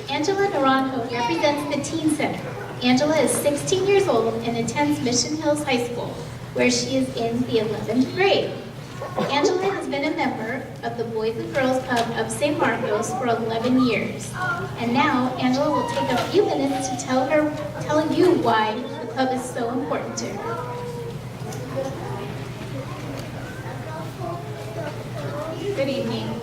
Angela Naranjo represents the Teen Center. Angela is 16 years old and attends Mission Hills High School, where she is in the 11th grade. Angela has been a member of the Boys and Girls Club of San Marcos for 11 years. And now, Angela will take a few minutes to tell you why the club is so important to her. Good evening.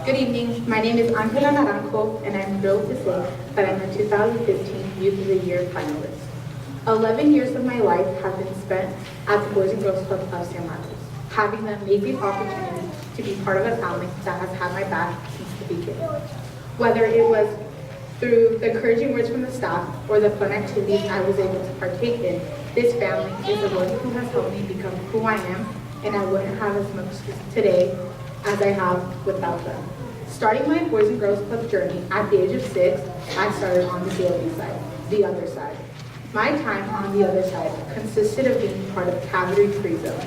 Good evening. My name is Angela Naranjo, and I'm thrilled to say that I'm the 2015 Youth of the Year finalist. 11 years of my life have been spent at the Boys and Girls Club of San Marcos, having the amazing opportunity to be part of a family that has had my back since the beginning. Whether it was through the encouraging words from the staff or the fun activities I was able to partake in, This family is the one who has helped me become who I am, and I wouldn't have as much today as I have without them. Starting my Boys and Girls Club journey at the age of 6, I started on the other side. My time on the other side consisted of being part of Cavalry Free Zone,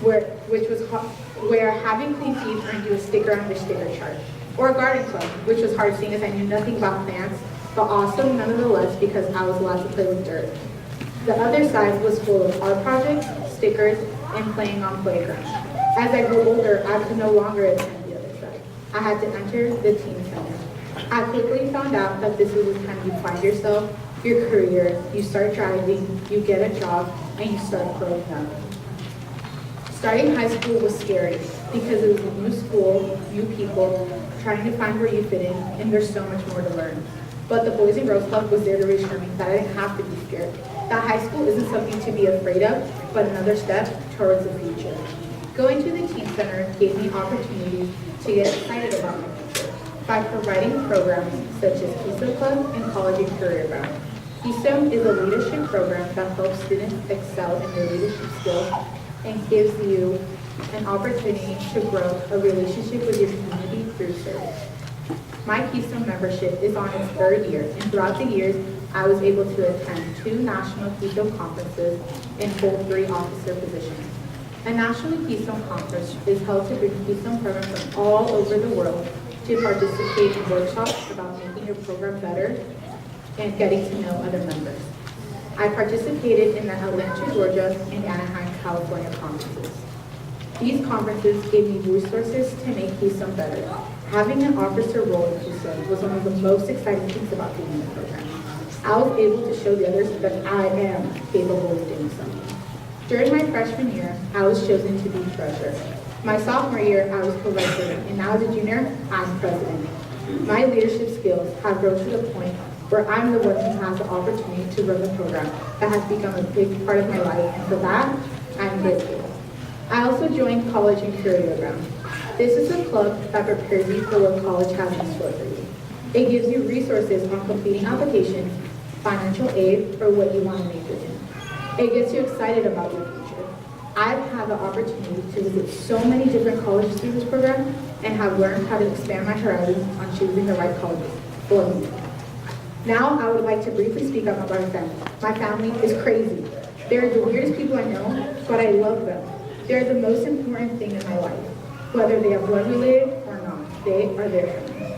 where having clean teeth earned you a sticker on your sticker chart, or a garden club, which was hard seeing as I knew nothing about plants, but also nonetheless because I was allowed to play with dirt. The other side was full of art projects, stickers, and playing on playgrounds. As I grew older, I could no longer attend the other side. I had to enter the teen center. I quickly found out that this is the time you find yourself, your career, you start driving, you get a job, and you start growing up. Starting high school was scary because it was a new school, new people, trying to find where you fit in, and there's so much more to learn. But the Boys and Girls Club was there to reassure me that I didn't have to be scared. That high school isn't something to be afraid of, but another step towards the future. Going to the Teen Center gave me opportunities to get excited about my future by providing programs such as Keystone Club and College and Career Bound. Keystone is a leadership program that helps students excel in their leadership skills and gives you an opportunity to grow a relationship with your community through service. My Keystone membership is on its 3rd year, and throughout the years, I was able to attend 2 national Keystone conferences and hold 3 officer positions. A national Keystone conference is held to bring Keystone programs from all over the world to participate in workshops about making your program better and getting to know other members. I participated in the Atlanta, Georgia, and Anaheim, California conferences. These conferences gave me resources to make Keystone better. Having an officer role in Keystone was one of the most exciting things about being in the program. I was able to show the others that I am capable of doing something. During my freshman year, I was chosen to be treasurer. My sophomore year, I was co-vice president, and now as a junior, I'm president. My leadership skills have grown to the point where I'm the one who has the opportunity to run the program that has become a big part of my life, and for that, I'm grateful. I also joined College and Career Bound. This is a club that prepares you for what college has in store for you. It gives you resources on completing applications, financial aid, or what you want to major in. It gets you excited about your future. I've had the opportunity to visit so many different college students programs and have learned how to expand my horizons on choosing the right colleges for me. Now, I would like to briefly speak up about my family. My family is crazy. They're the weirdest people I know, but I love them. They're the most important thing in my life. Whether they are blood related or not, they are there for me.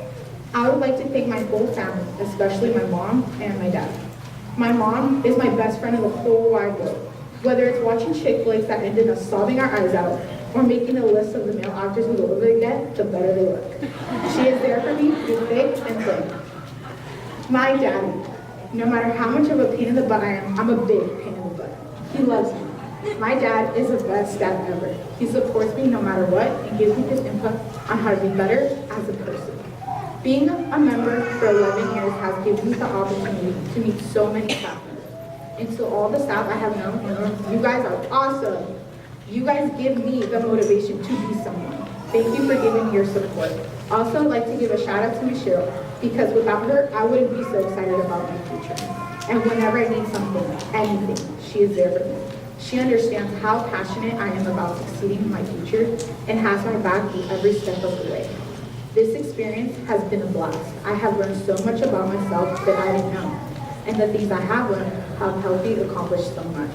I would like to thank my whole family, especially my mom and my dad. My mom is my best friend in the whole wide world. Whether it's watching chick flicks that end in us sobbing our eyes out, or making a list of the male actors who the older they get, the better they look. She is there for me through thick and thin. My daddy, no matter how much of a pain in the butt I am, I'm a big pain in the butt. He loves me. My dad is the best dad ever. He supports me no matter what and gives me his input on how to be better as a person. Being a member for 11 years has given me the opportunity to meet so many staff members. And to all the staff I have known, you guys are awesome. You guys give me the motivation to be someone. Thank you for giving me your support. Also, I'd like to give a shout out to Michelle, because without her, I wouldn't be so excited about my future. And whenever I need something, anything, she is there for me. She understands how passionate I am about succeeding in my future and has my back through every step of the way. This experience has been a blast. I have learned so much about myself that I didn't know, and the things I have learned have helped me accomplish so much.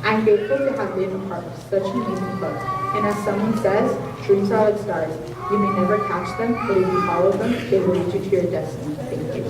I'm grateful to have been a part of such an amazing club, and as someone says, dreams are like stars. You may never catch them, but if you follow them, they will lead you to your destiny. Thank you.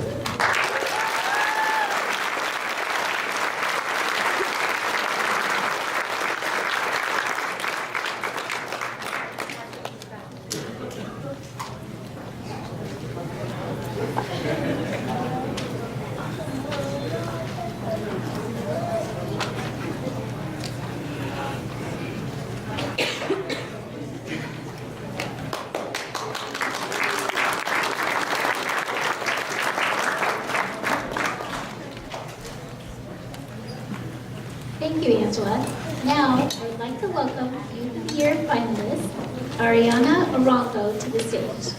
Thank you, Angela. Now, I would like to welcome Youth of the Year finalist, Ariana Arango, to the stage.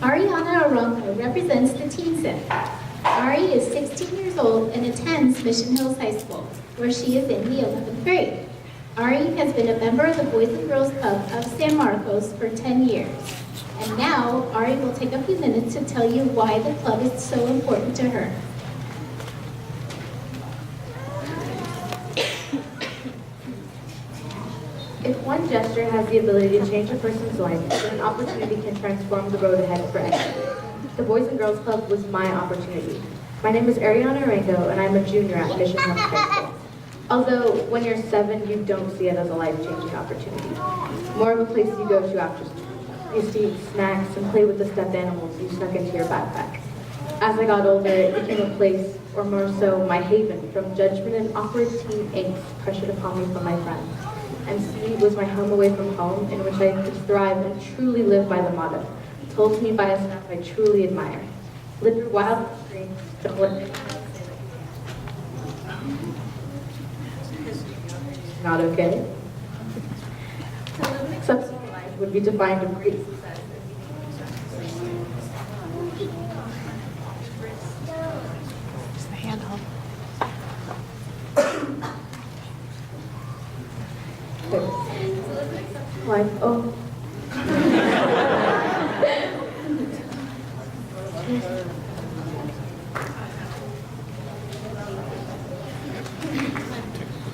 Ariana Aronco represents the Teen Center. Ari is 16 years old and attends Mission Hills High School, where she is in the 11th grade. Ari has been a member of the Boys and Girls Club of San Marcos for 10 years. And now, Ari will take a few minutes to tell you why the club is so important to her. If one gesture has the ability to change a person's life, then an opportunity can transform the road ahead for anyone. The Boys and Girls Club was my opportunity. My name is Ariana Arango, and I'm a junior at Mission Hills High School. Although, when you're 7, you don't see it as a life-changing opportunity. More of a place you go to after school. You used to eat snacks and play with the stuffed animals you snuck into your backpack. As I got older, it became a place, or more so, my haven from judgment and awkward teen angst pressured upon me from my friends. MC was my home away from home, in which I could thrive and truly live by the motto, told to me by a staff I truly admire. Live your wild dreams, don't let it. Not okay? To live an exceptional life would be to find a great success. The handle. Life, oh.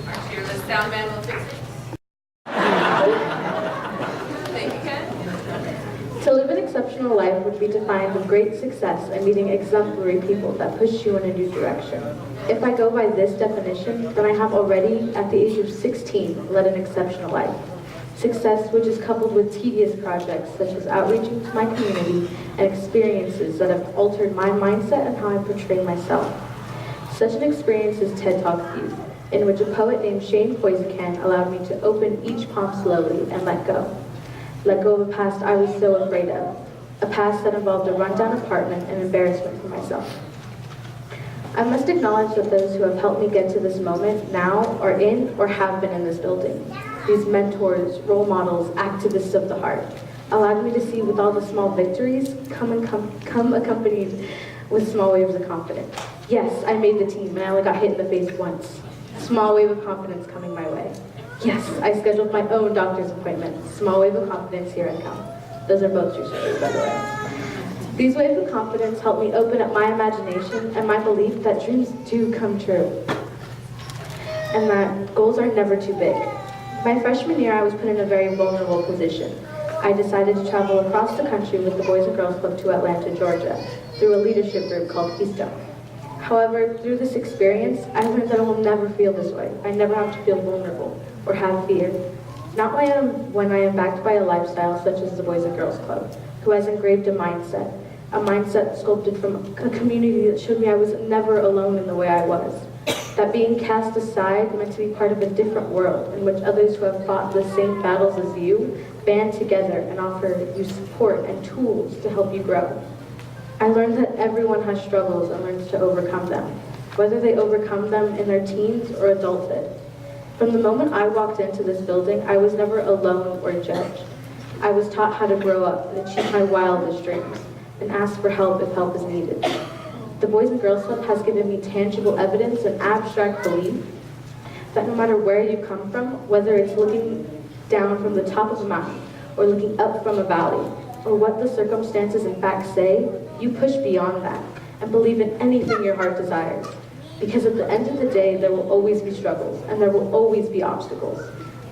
Our fearless sound man will fix it. Thank you, Ken. To live an exceptional life would be defined with great success and meeting exemplary people that push you in a new direction. If I go by this definition, then I have already, at the age of 16, led an exceptional life. Success which is coupled with tedious projects such as outreaching to my community and experiences that have altered my mindset and how I portray myself. Such an experience is TED Talks Youth, in which a poet named Shane Poisacan allowed me to open each palm slowly and let go. Let go of a past I was so afraid of, a past that involved a rundown apartment and embarrassment for myself. I must acknowledge that those who have helped me get to this moment now are in or have been in this building. These mentors, role models, activists of the heart allowed me to see with all the small victories come accompanied with small waves of confidence. Yes, I made the team and I only got hit in the face once. Small wave of confidence coming my way. Yes, I scheduled my own doctor's appointment. Small wave of confidence, here I come. Those are both true stories, by the way. These waves of confidence helped me open up my imagination and my belief that dreams do come true. And that goals are never too big. My freshman year, I was put in a very vulnerable position. I decided to travel across the country with the Boys and Girls Club to Atlanta, Georgia, through a leadership group called Keystone. However, through this experience, I learned that I will never feel this way. I never have to feel vulnerable or have fear. Not when I am backed by a lifestyle such as the Boys and Girls Club, who has engraved a mindset sculpted from a community that showed me I was never alone in the way I was. That being cast aside meant to be part of a different world in which others who have fought the same battles as you band together and offer you support and tools to help you grow. I learned that everyone has struggles and learns to overcome them, whether they overcome them in their teens or adulthood. From the moment I walked into this building, I was never alone or judged. I was taught how to grow up and achieve my wildest dreams, and ask for help if help is needed. The Boys and Girls Club has given me tangible evidence and abstract belief that no matter where you come from, whether it's looking down from the top of a mountain or looking up from a valley, or what the circumstances in fact say, you push beyond that and believe in anything your heart desires. Because at the end of the day, there will always be struggles and there will always be obstacles,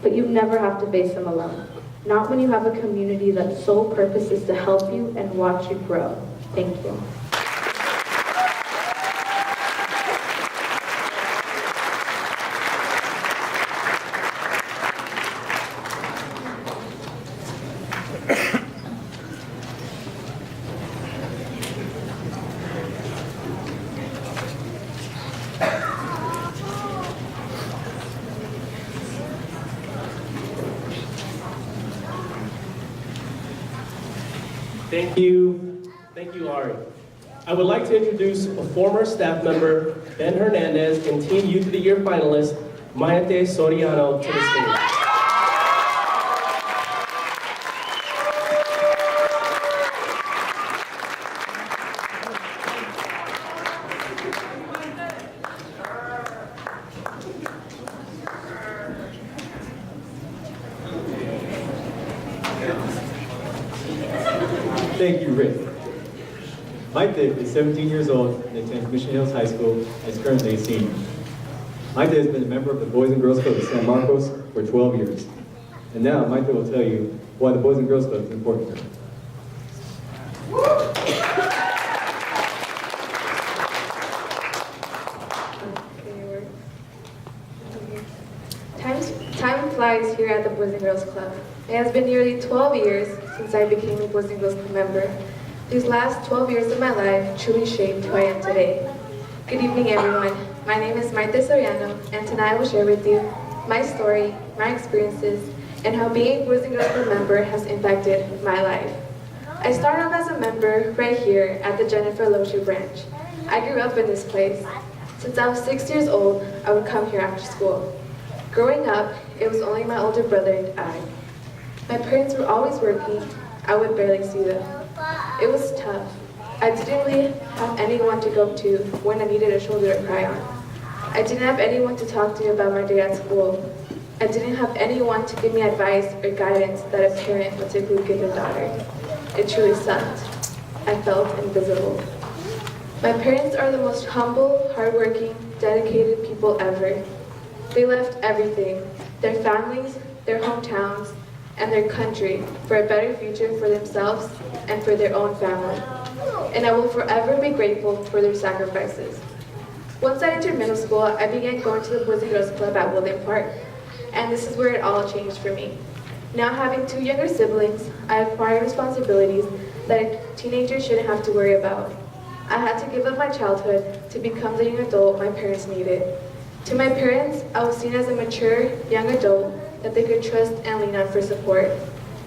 but you never have to face them alone. Not when you have a community that's sole purpose is to help you and watch you grow. Thank you. Thank you, Ari. I would like to introduce a former staff member, Ben Hernandez, and Teen Youth of the Year finalist, Mayate Soriano, to the stage. Thank you, Rick. Maite is 17 years old and attends Mission Hills High School and is currently a senior. Maite has been a member of the Boys and Girls Club of San Marcos for 12 years. And now Maite will tell you why the Boys and Girls Club is important to her. Time flies here at the Boys and Girls Club. It has been nearly 12 years since I became a Boys and Girls Club member. These last 12 years of my life truly shaped who I am today. Good evening, everyone. My name is Maite Soriano, and tonight I will share with you my story, my experiences, and how being a Boys and Girls Club member has impacted my life. I started off as a member right here at the Jennifer Loescher branch. I grew up in this place. Since I was 6 years old, I would come here after school. Growing up, it was only my older brother and I. My parents were always working. I would barely see them. It was tough. I didn't really have anyone to go to when I needed a shoulder to cry on. I didn't have anyone to talk to about my day at school. I didn't have anyone to give me advice or guidance that a parent would typically give their daughter. It truly sucked. I felt invisible. My parents are the most humble, hardworking, dedicated people ever. They left everything, their families, their hometowns, and their country for a better future for themselves and for their own family. And I will forever be grateful for their sacrifices. Once I entered middle school, I began going to the Boys and Girls Club at Woodland Park. And this is where it all changed for me. Now having 2 younger siblings, I acquired responsibilities that a teenager shouldn't have to worry about. I had to give up my childhood to become the young adult my parents needed. To my parents, I was seen as a mature, young adult that they could trust and lean on for support.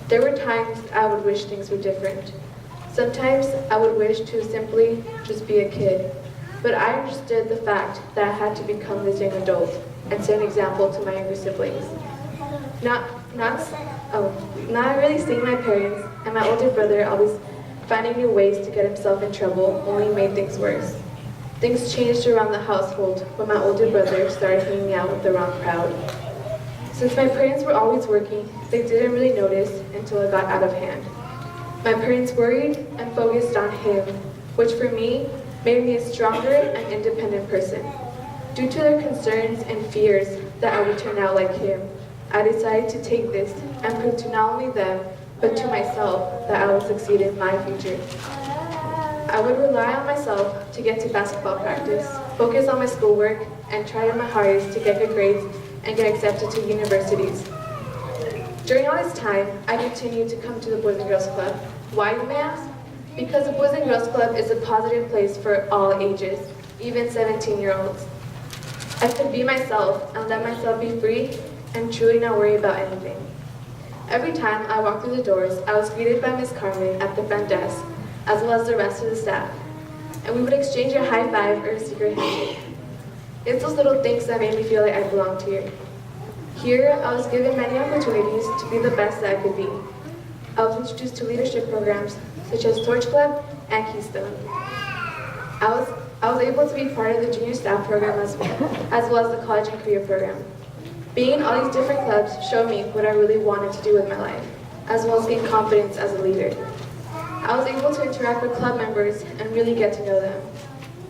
There were times I would wish things were different. Sometimes I would wish to simply just be a kid. But I understood the fact that I had to become this young adult and set an example to my younger siblings. Not really seeing my parents and my older brother always finding new ways to get himself in trouble only made things worse. Things changed around the household when my older brother started hanging out with the wrong crowd. Since my parents were always working, they didn't really notice until it got out of hand. My parents worried and focused on him, which for me made me a stronger and independent person. Due to their concerns and fears that I would turn out like him, I decided to take this and prove to not only them, but to myself that I will succeed in my future. I would rely on myself to get to basketball practice, focus on my schoolwork, and try my hardest to get good grades and get accepted to universities. During all this time, I continued to come to the Boys and Girls Club. Why, you may ask? Because the Boys and Girls Club is a positive place for all ages, even 17-year-olds. I could be myself and let myself be free and truly not worry about anything. Every time I walked through the doors, I was greeted by Miss Carmen at the front desk, as well as the rest of the staff, and we would exchange a high five or a secret handshake. It's those little things that made me feel like I belonged here. Here, I was given many opportunities to be the best that I could be. I was introduced to leadership programs such as Torch Club and Keystone. I was able to be part of the junior staff program as well as the college and career program. Being in all these different clubs showed me what I really wanted to do with my life, as well as gain confidence as a leader. I was able to interact with club members and really get to know them.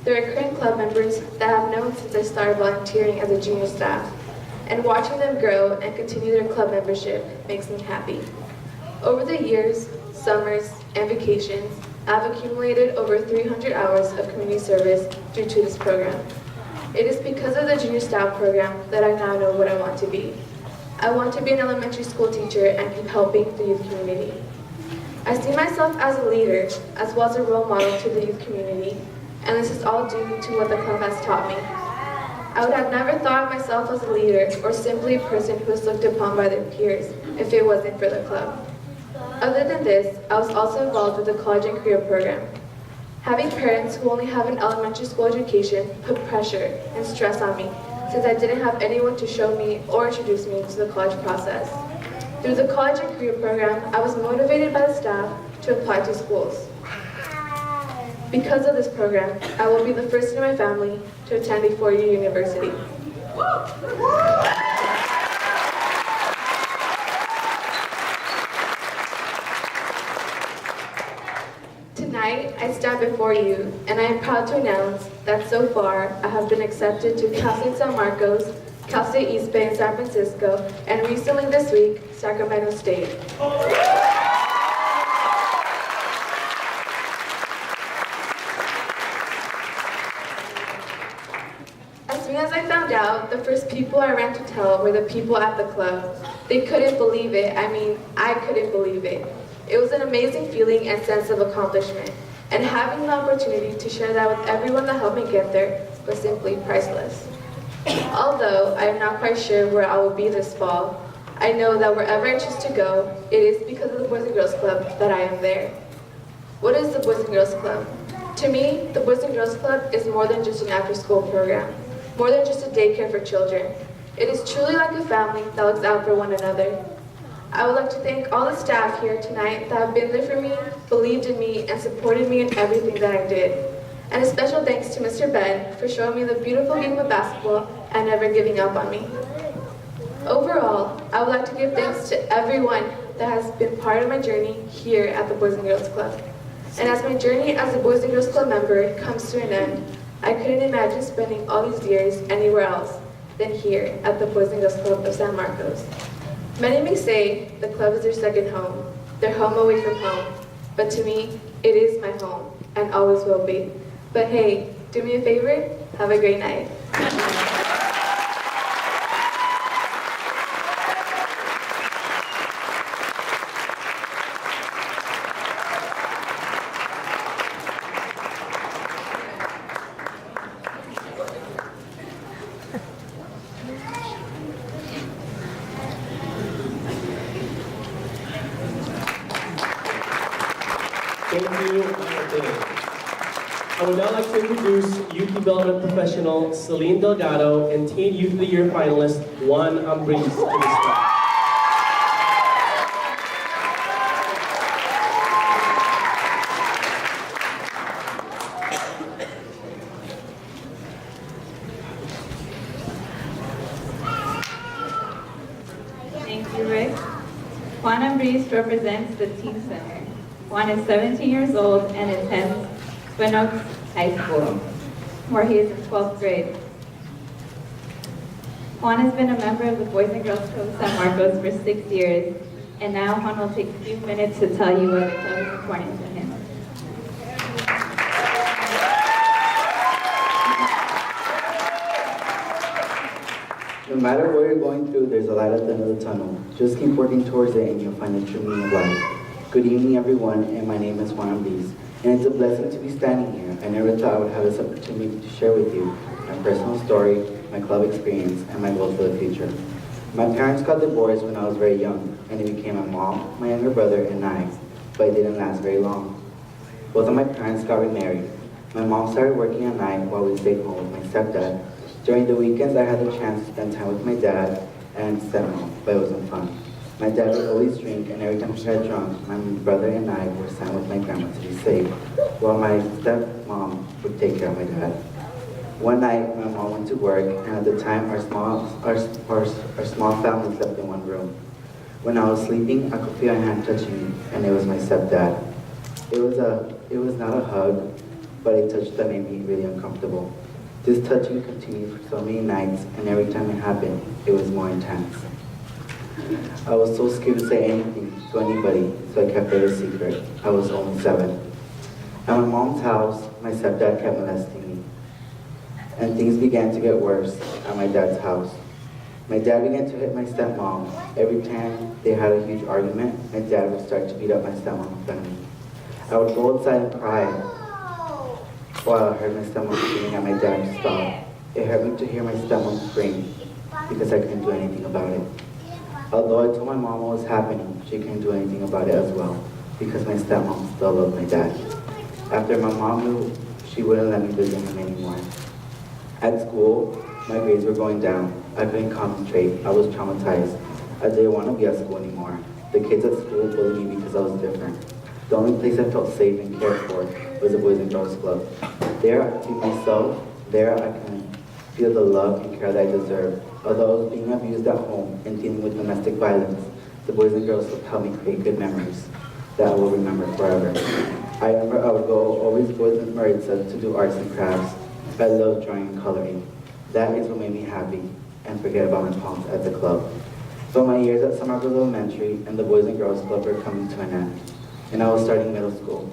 There are current club members that I've known since I started volunteering as a junior staff, and watching them grow and continue their club membership makes me happy. Over the years, summers, and vacations, I've accumulated over 300 hours of community service due to this program. It is because of the junior staff program that I now know what I want to be. I want to be an elementary school teacher and keep helping the youth community. I see myself as a leader, as well as a role model to the youth community, and this is all due to what the club has taught me. I would have never thought of myself as a leader or simply a person who was looked upon by their peers if it wasn't for the club. Other than this, I was also involved with the college and career program. Having parents who only have an elementary school education put pressure and stress on me since I didn't have anyone to show me or introduce me to the college process. Through the college and career program, I was motivated by the staff to apply to schools. Because of this program, I will be the first in my family to attend a four-year university. Tonight, I stand before you, and I am proud to announce that so far, I have been accepted to Cal State San Marcos, Cal State East Bay in San Francisco, and recently this week, Sacramento State. As soon as I found out, the first people I ran to tell were the people at the club. They couldn't believe it. I mean, I couldn't believe it. It was an amazing feeling and sense of accomplishment, and having the opportunity to share that with everyone that helped me get there was simply priceless. Although I am not quite sure where I will be this fall, I know that wherever I choose to go, it is because of the Boys and Girls Club that I am there. What is the Boys and Girls Club? To me, the Boys and Girls Club is more than just an after-school program, more than just a daycare for children. It is truly like a family that looks out for one another. I would like to thank all the staff here tonight that have been there for me, believed in me, and supported me in everything that I did. And a special thanks to Mr. Ben for showing me the beautiful game of basketball and never giving up on me. Overall, I would like to give thanks to everyone that has been part of my journey here at the Boys and Girls Club. And as my journey as a Boys and Girls Club member comes to an end, I couldn't imagine spending all these years anywhere else than here at the Boys and Girls Club of San Marcos. Many may say the club is their second home, their home away from home, but to me, it is my home and always will be. But hey, do me a favor, have a great night. Thank you, Anthony. I would now like to introduce Youth Development Professional Celine Delgado and Teen Youth of the Year finalist Juan Ambriz to the stage. Thank you, Rick. Juan Ambriz represents the Teen Center. Juan is 17 years old and attends Twin Oaks High School, where he is in 12th grade. Juan has been a member of the Boys and Girls Club of San Marcos for 6 years, and now Juan will take a few minutes to tell you why the club is important to him. No matter what you're going through, there's a light at the end of the tunnel. Just keep working towards it and you'll find the true meaning of life. Good evening, everyone, and my name is Juan Ambriz, and it's a blessing to be standing here. I never thought I would have this opportunity to share with you my personal story, my club experience, and my goals for the future. My parents got divorced when I was very young, and it became my mom, my younger brother, and I, but it didn't last very long. Both of my parents got remarried. My mom started working at night while we stayed home with my stepdad. During the weekends, I had the chance to spend time with my dad and stepmom, but it wasn't fun. My dad would always drink, and every time he got drunk, my brother and I were sent with my grandma to be safe, while my stepmom would take care of my dad. One night, my mom went to work, and at the time, our small family slept in one room. When I was sleeping, I could feel a hand touching me, and it was my stepdad. It was not a hug, but a touch that made me really uncomfortable. This touching continued for so many nights, and every time it happened, it was more intense. I was so scared to say anything to anybody, so I kept it a secret. I was only 7. At my mom's house, my stepdad kept molesting me. And things began to get worse at my dad's house. My dad began to hit my stepmom. Every time they had a huge argument, my dad would start to beat up my stepmom in front of me. I would go outside and cry while I heard my stepmom screaming at my dad to stop. It hurt me to hear my stepmom scream because I couldn't do anything about it. Although I told my mom what was happening, she couldn't do anything about it as well, because my stepmom still loved my dad. After my mom knew, she wouldn't let me visit him anymore. At school, my grades were going down. I couldn't concentrate. I was traumatized. I didn't want to be at school anymore. The kids at school bullied me because I was different. The only place I felt safe and cared for was the Boys and Girls Club. There I could be myself. There I can feel the love and care that I deserve. Although I was being abused at home and dealing with domestic violence, the Boys and Girls Club helped me create good memories that I will remember forever. I remember I would always go with Maritza to do arts and crafts. I love drawing and coloring. That is what made me happy and forget about my palms at the club. So my years at San Marcos Elementary and the Boys and Girls Club were coming to an end, and I was starting middle school.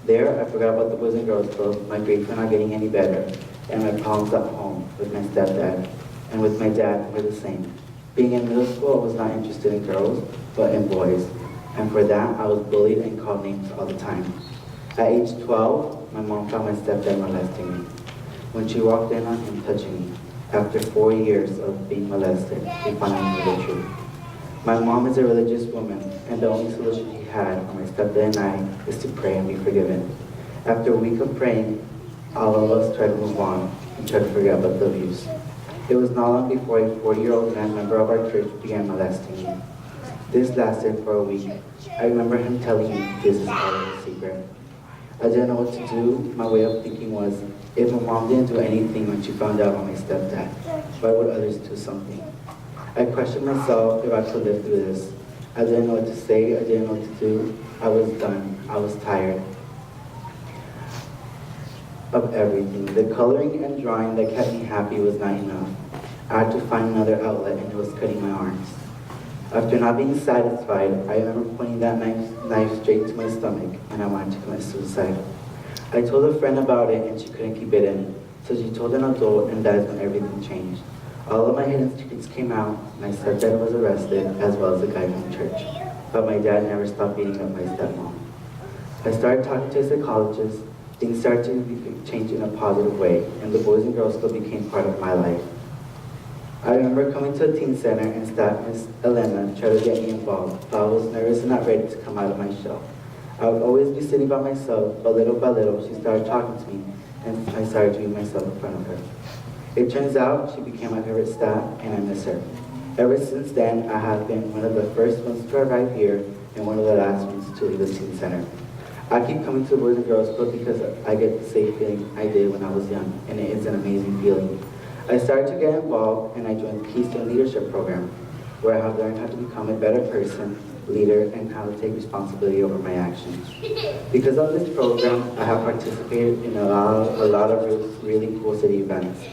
There, I forgot about the Boys and Girls Club, my grades were not getting any better, and my problems at home with my stepdad and with my dad were the same. Being in middle school, I was not interested in girls, but in boys, and for that, I was bullied and called names all the time. At age 12, my mom found my stepdad molesting me. When she walked in on him touching me, after 4 years of being molested, she finally knew the truth. My mom is a religious woman, and the only solution she had for my stepdad and I is to pray and be forgiven. After a week of praying, all of us tried to move on and tried to forget about the abuse. It was not long before a 40-year-old man member of our church began molesting me. This lasted for a week. I remember him telling me this is all a secret. I didn't know what to do. My way of thinking was, if my mom didn't do anything when she found out about my stepdad, why would others do something? I questioned myself if I could live through this. I didn't know what to say, I didn't know what to do. I was done, I was tired of everything. The coloring and drawing that kept me happy was not enough. I had to find another outlet, and it was cutting my arms. After not being satisfied, I remember pointing that knife straight to my stomach, and I wanted to commit suicide. I told a friend about it, and she couldn't keep it in, so she told an adult, and that is when everything changed. All of my hidden secrets came out. My stepdad was arrested, as well as the guy from church. But my dad never stopped beating up my stepmom. I started talking to a psychologist. Things started to change in a positive way, and the Boys and Girls Club became part of my life. I remember coming to a teen center, and staff Miss Elena tried to get me involved, but I was nervous and not ready to come out of my shell. I would always be sitting by myself, but little by little, she started talking to me, and I started doing myself in front of her. It turns out she became my favorite staff, and I miss her. Ever since then, I have been one of the first ones to arrive here, and one of the last ones to leave the teen center. I keep coming to the Boys and Girls Club because I get the same feeling I did when I was young, and it is an amazing feeling. I started to get involved, and I joined the Keystone Leadership Program, where I have learned how to become a better person, leader, and how to take responsibility over my actions. Because of this program, I have participated in a lot of really cool city events.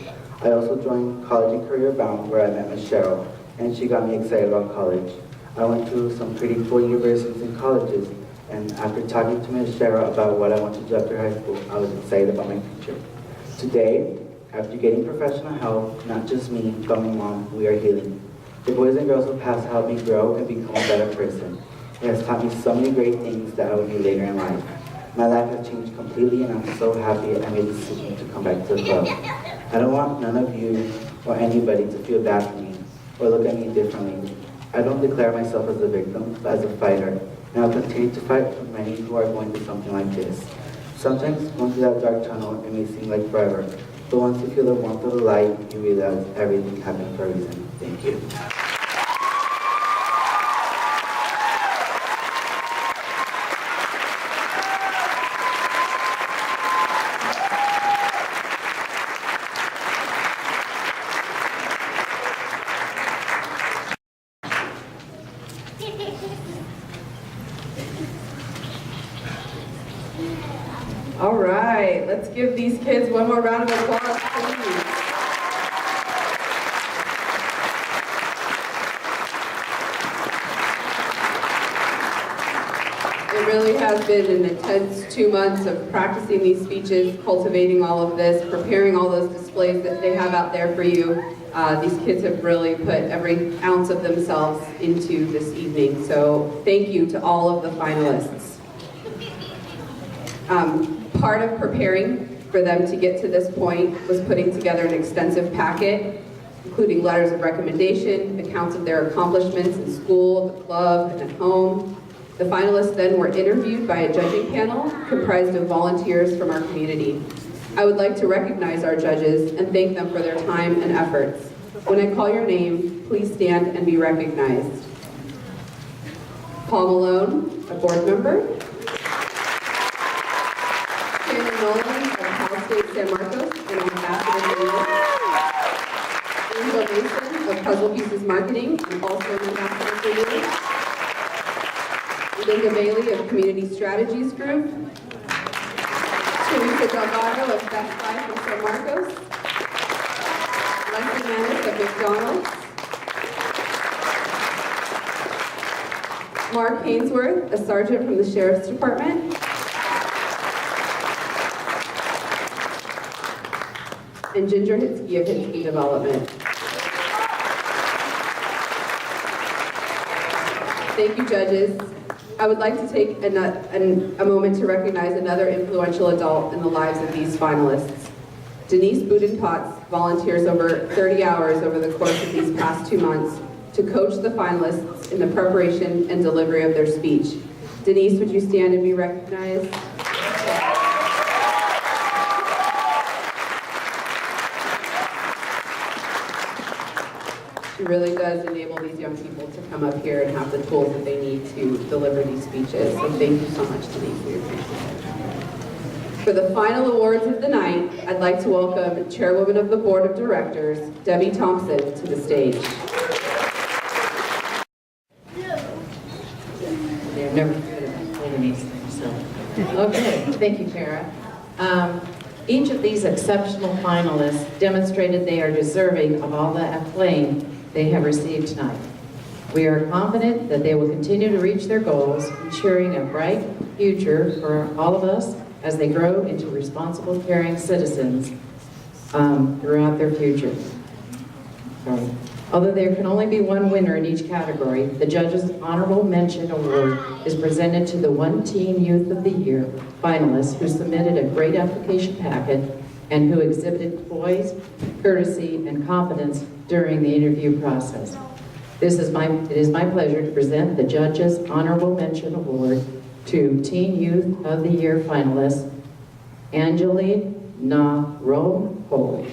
I also joined College and Career Bound, where I met Ms. Cheryl, and she got me excited about college. I went to some pretty cool universities and colleges, and after talking to Ms. Cheryl about what I want to do after high school, I was excited about my future. Today, after getting professional help, not just me, but my mom, we are healing. The Boys and Girls Club has helped me grow and become a better person. It has taught me so many great things that I will need later in life. My life has changed completely, and I'm so happy I made the decision to come back to the club. I don't want none of you or anybody to feel bad for me or look at me differently. I don't declare myself as a victim, but as a fighter, and I'll continue to fight for many who are going through something like this. Sometimes going through that dark tunnel, it may seem like forever, but once you feel the warmth of the light, you realize everything happened for a reason. Thank you. All right, let's give these kids one more round of applause, please. It really has been an intense 2 months of practicing these speeches, cultivating all of this, preparing all those displays that they have out there for you. These kids have really put every ounce of themselves into this evening, so thank you to all of the finalists. Part of preparing for them to get to this point was putting together an extensive packet, including letters of recommendation, accounts of their accomplishments in school, the club, and at home. The finalists then were interviewed by a judging panel comprised of volunteers from our community. I would like to recognize our judges and thank them for their time and efforts. When I call your name, please stand and be recognized. Paul Malone, a board member. Shannon Nolan of Cal State San Marcos and Ambassador for Youth. Angel Mason of Puzzle Pieces Marketing and also an Ambassador for Youth. Linda Bailey of Community Strategies Group. Teresa Delgado of Best Buy from San Marcos. Leslie Manis of McDonald's. Mark Hainsworth, a sergeant from the Sheriff's Department. And Ginger Hitzke of Hitzke Development. Thank you, judges. I would like to take a moment to recognize another influential adult in the lives of these finalists. Denise Buden-Potts volunteers over 30 hours over the course of these past 2 months to coach the finalists in the preparation and delivery of their speech. Denise, would you stand and be recognized? She really does enable these young people to come up here and have the tools that they need to deliver these speeches. So thank you so much, Denise, for your presentation. For the final awards of the night, I'd like to welcome Chairwoman of the Board of Directors, Debbie Thompson, to the stage. They're never good at holding these things, so. Okay, thank you, Kara. Each of these exceptional finalists demonstrated they are deserving of all the acclaim they have received tonight. We are confident that they will continue to reach their goals, ensuring a bright future for all of us as they grow into responsible, caring citizens throughout their future. Although there can only be one winner in each category, the judges' honorable mention award is presented to the One Teen Youth of the Year finalists who submitted a great application packet and who exhibited poise, courtesy, and confidence during the interview process. It is my pleasure to present the judges' honorable mention award to Teen Youth of the Year finalist, Angeline Narojo.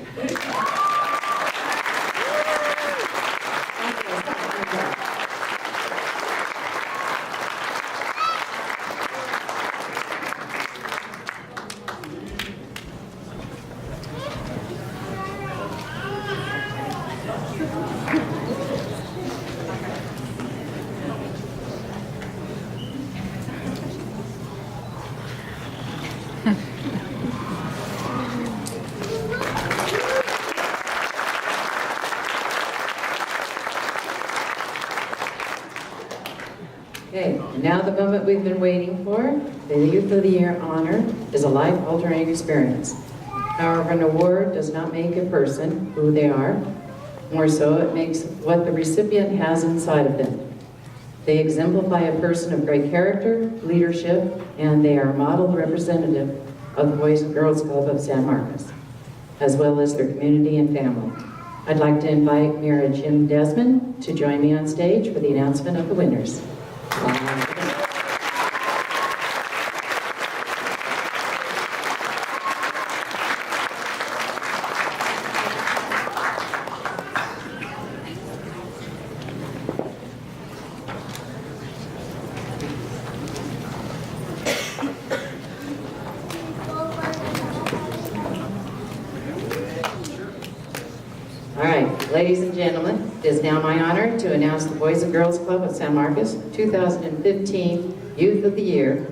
Okay, now the moment we've been waiting for. The Youth of the Year honor is a life-altering experience. However, an award does not make a person who they are. More so, it makes what the recipient has inside of them. They exemplify a person of great character, leadership, and they are a model representative of the Boys and Girls Club of San Marcos, as well as their community and family. I'd like to invite Mayor Jim Desmond to join me on stage for the announcement of the winners. All right, ladies and gentlemen, it is now my honor to announce the Boys and Girls Club of San Marcos 2015 Youth of the Year.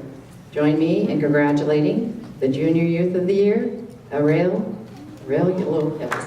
Join me in congratulating the Junior Youth of the Year, Ariel Lopez.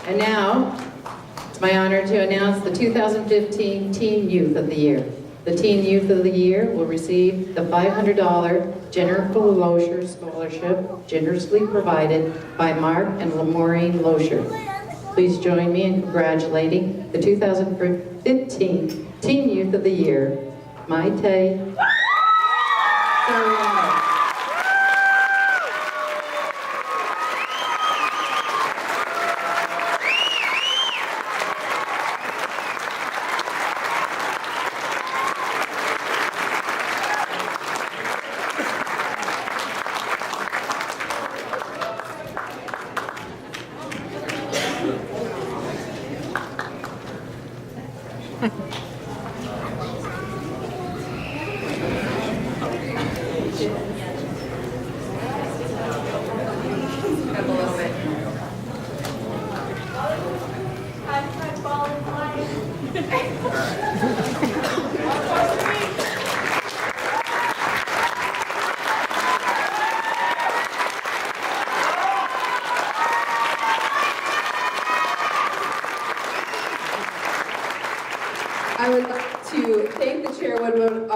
And now, it's my honor to announce the 2015 Teen Youth of the Year. The Teen Youth of the Year will receive the $500 Jennifer Loescher Scholarship, generously provided by Mark and Maureen Loescher. Please join me in congratulating the 2015 Teen Youth of the Year, Maite Soriano.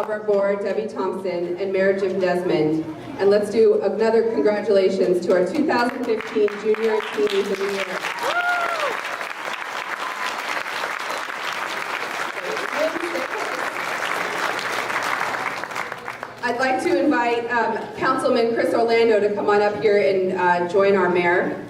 of our board, Debbie Thompson, and Mayor Jim Desmond. And let's do another congratulations to our 2015 Junior and Seniors of the Year. I'd like to invite Councilman Chris Orlando to come on up here and join our mayor.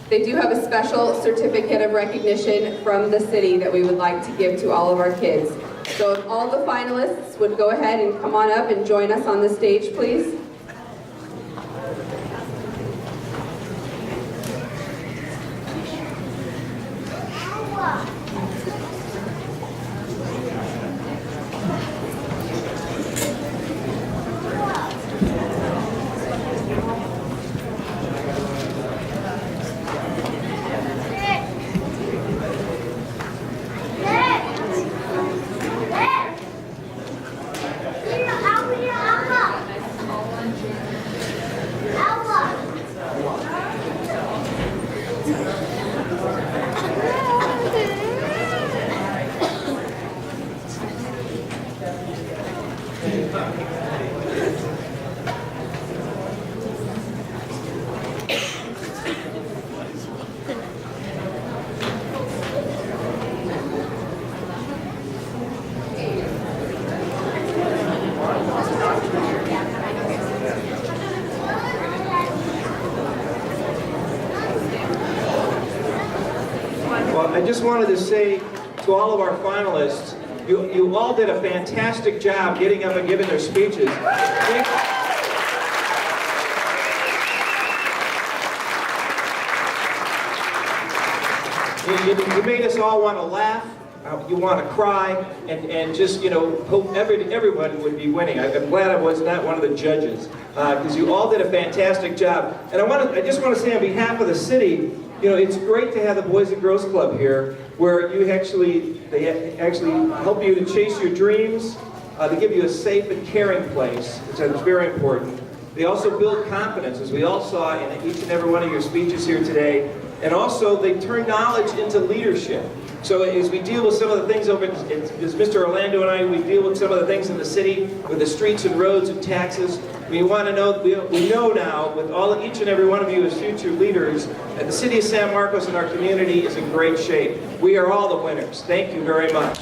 They do have a special certificate of recognition from the city that we would like to give to all of our kids. So if all the finalists would go ahead and come on up and join us on the stage, please. I just wanted to say to all of our finalists, you all did a fantastic job getting up and giving their speeches. You made us all want to laugh, you want to cry, and just, you know, hope everyone would be winning. I'm glad I was not one of the judges, because you all did a fantastic job. And I just want to say on behalf of the city, you know, it's great to have the Boys and Girls Club here, where they actually help you to chase your dreams. They give you a safe and caring place, which is very important. They also build confidence, as we all saw in each and every one of your speeches here today. And also, they turn knowledge into leadership. So as we deal with some of the things over, as Mr. Orlando and I, we deal with some of the things in the city, with the streets and roads and taxes. We want to know, we know now, with each and every one of you as future leaders, that the city of San Marcos and our community is in great shape. We are all the winners. Thank you very much.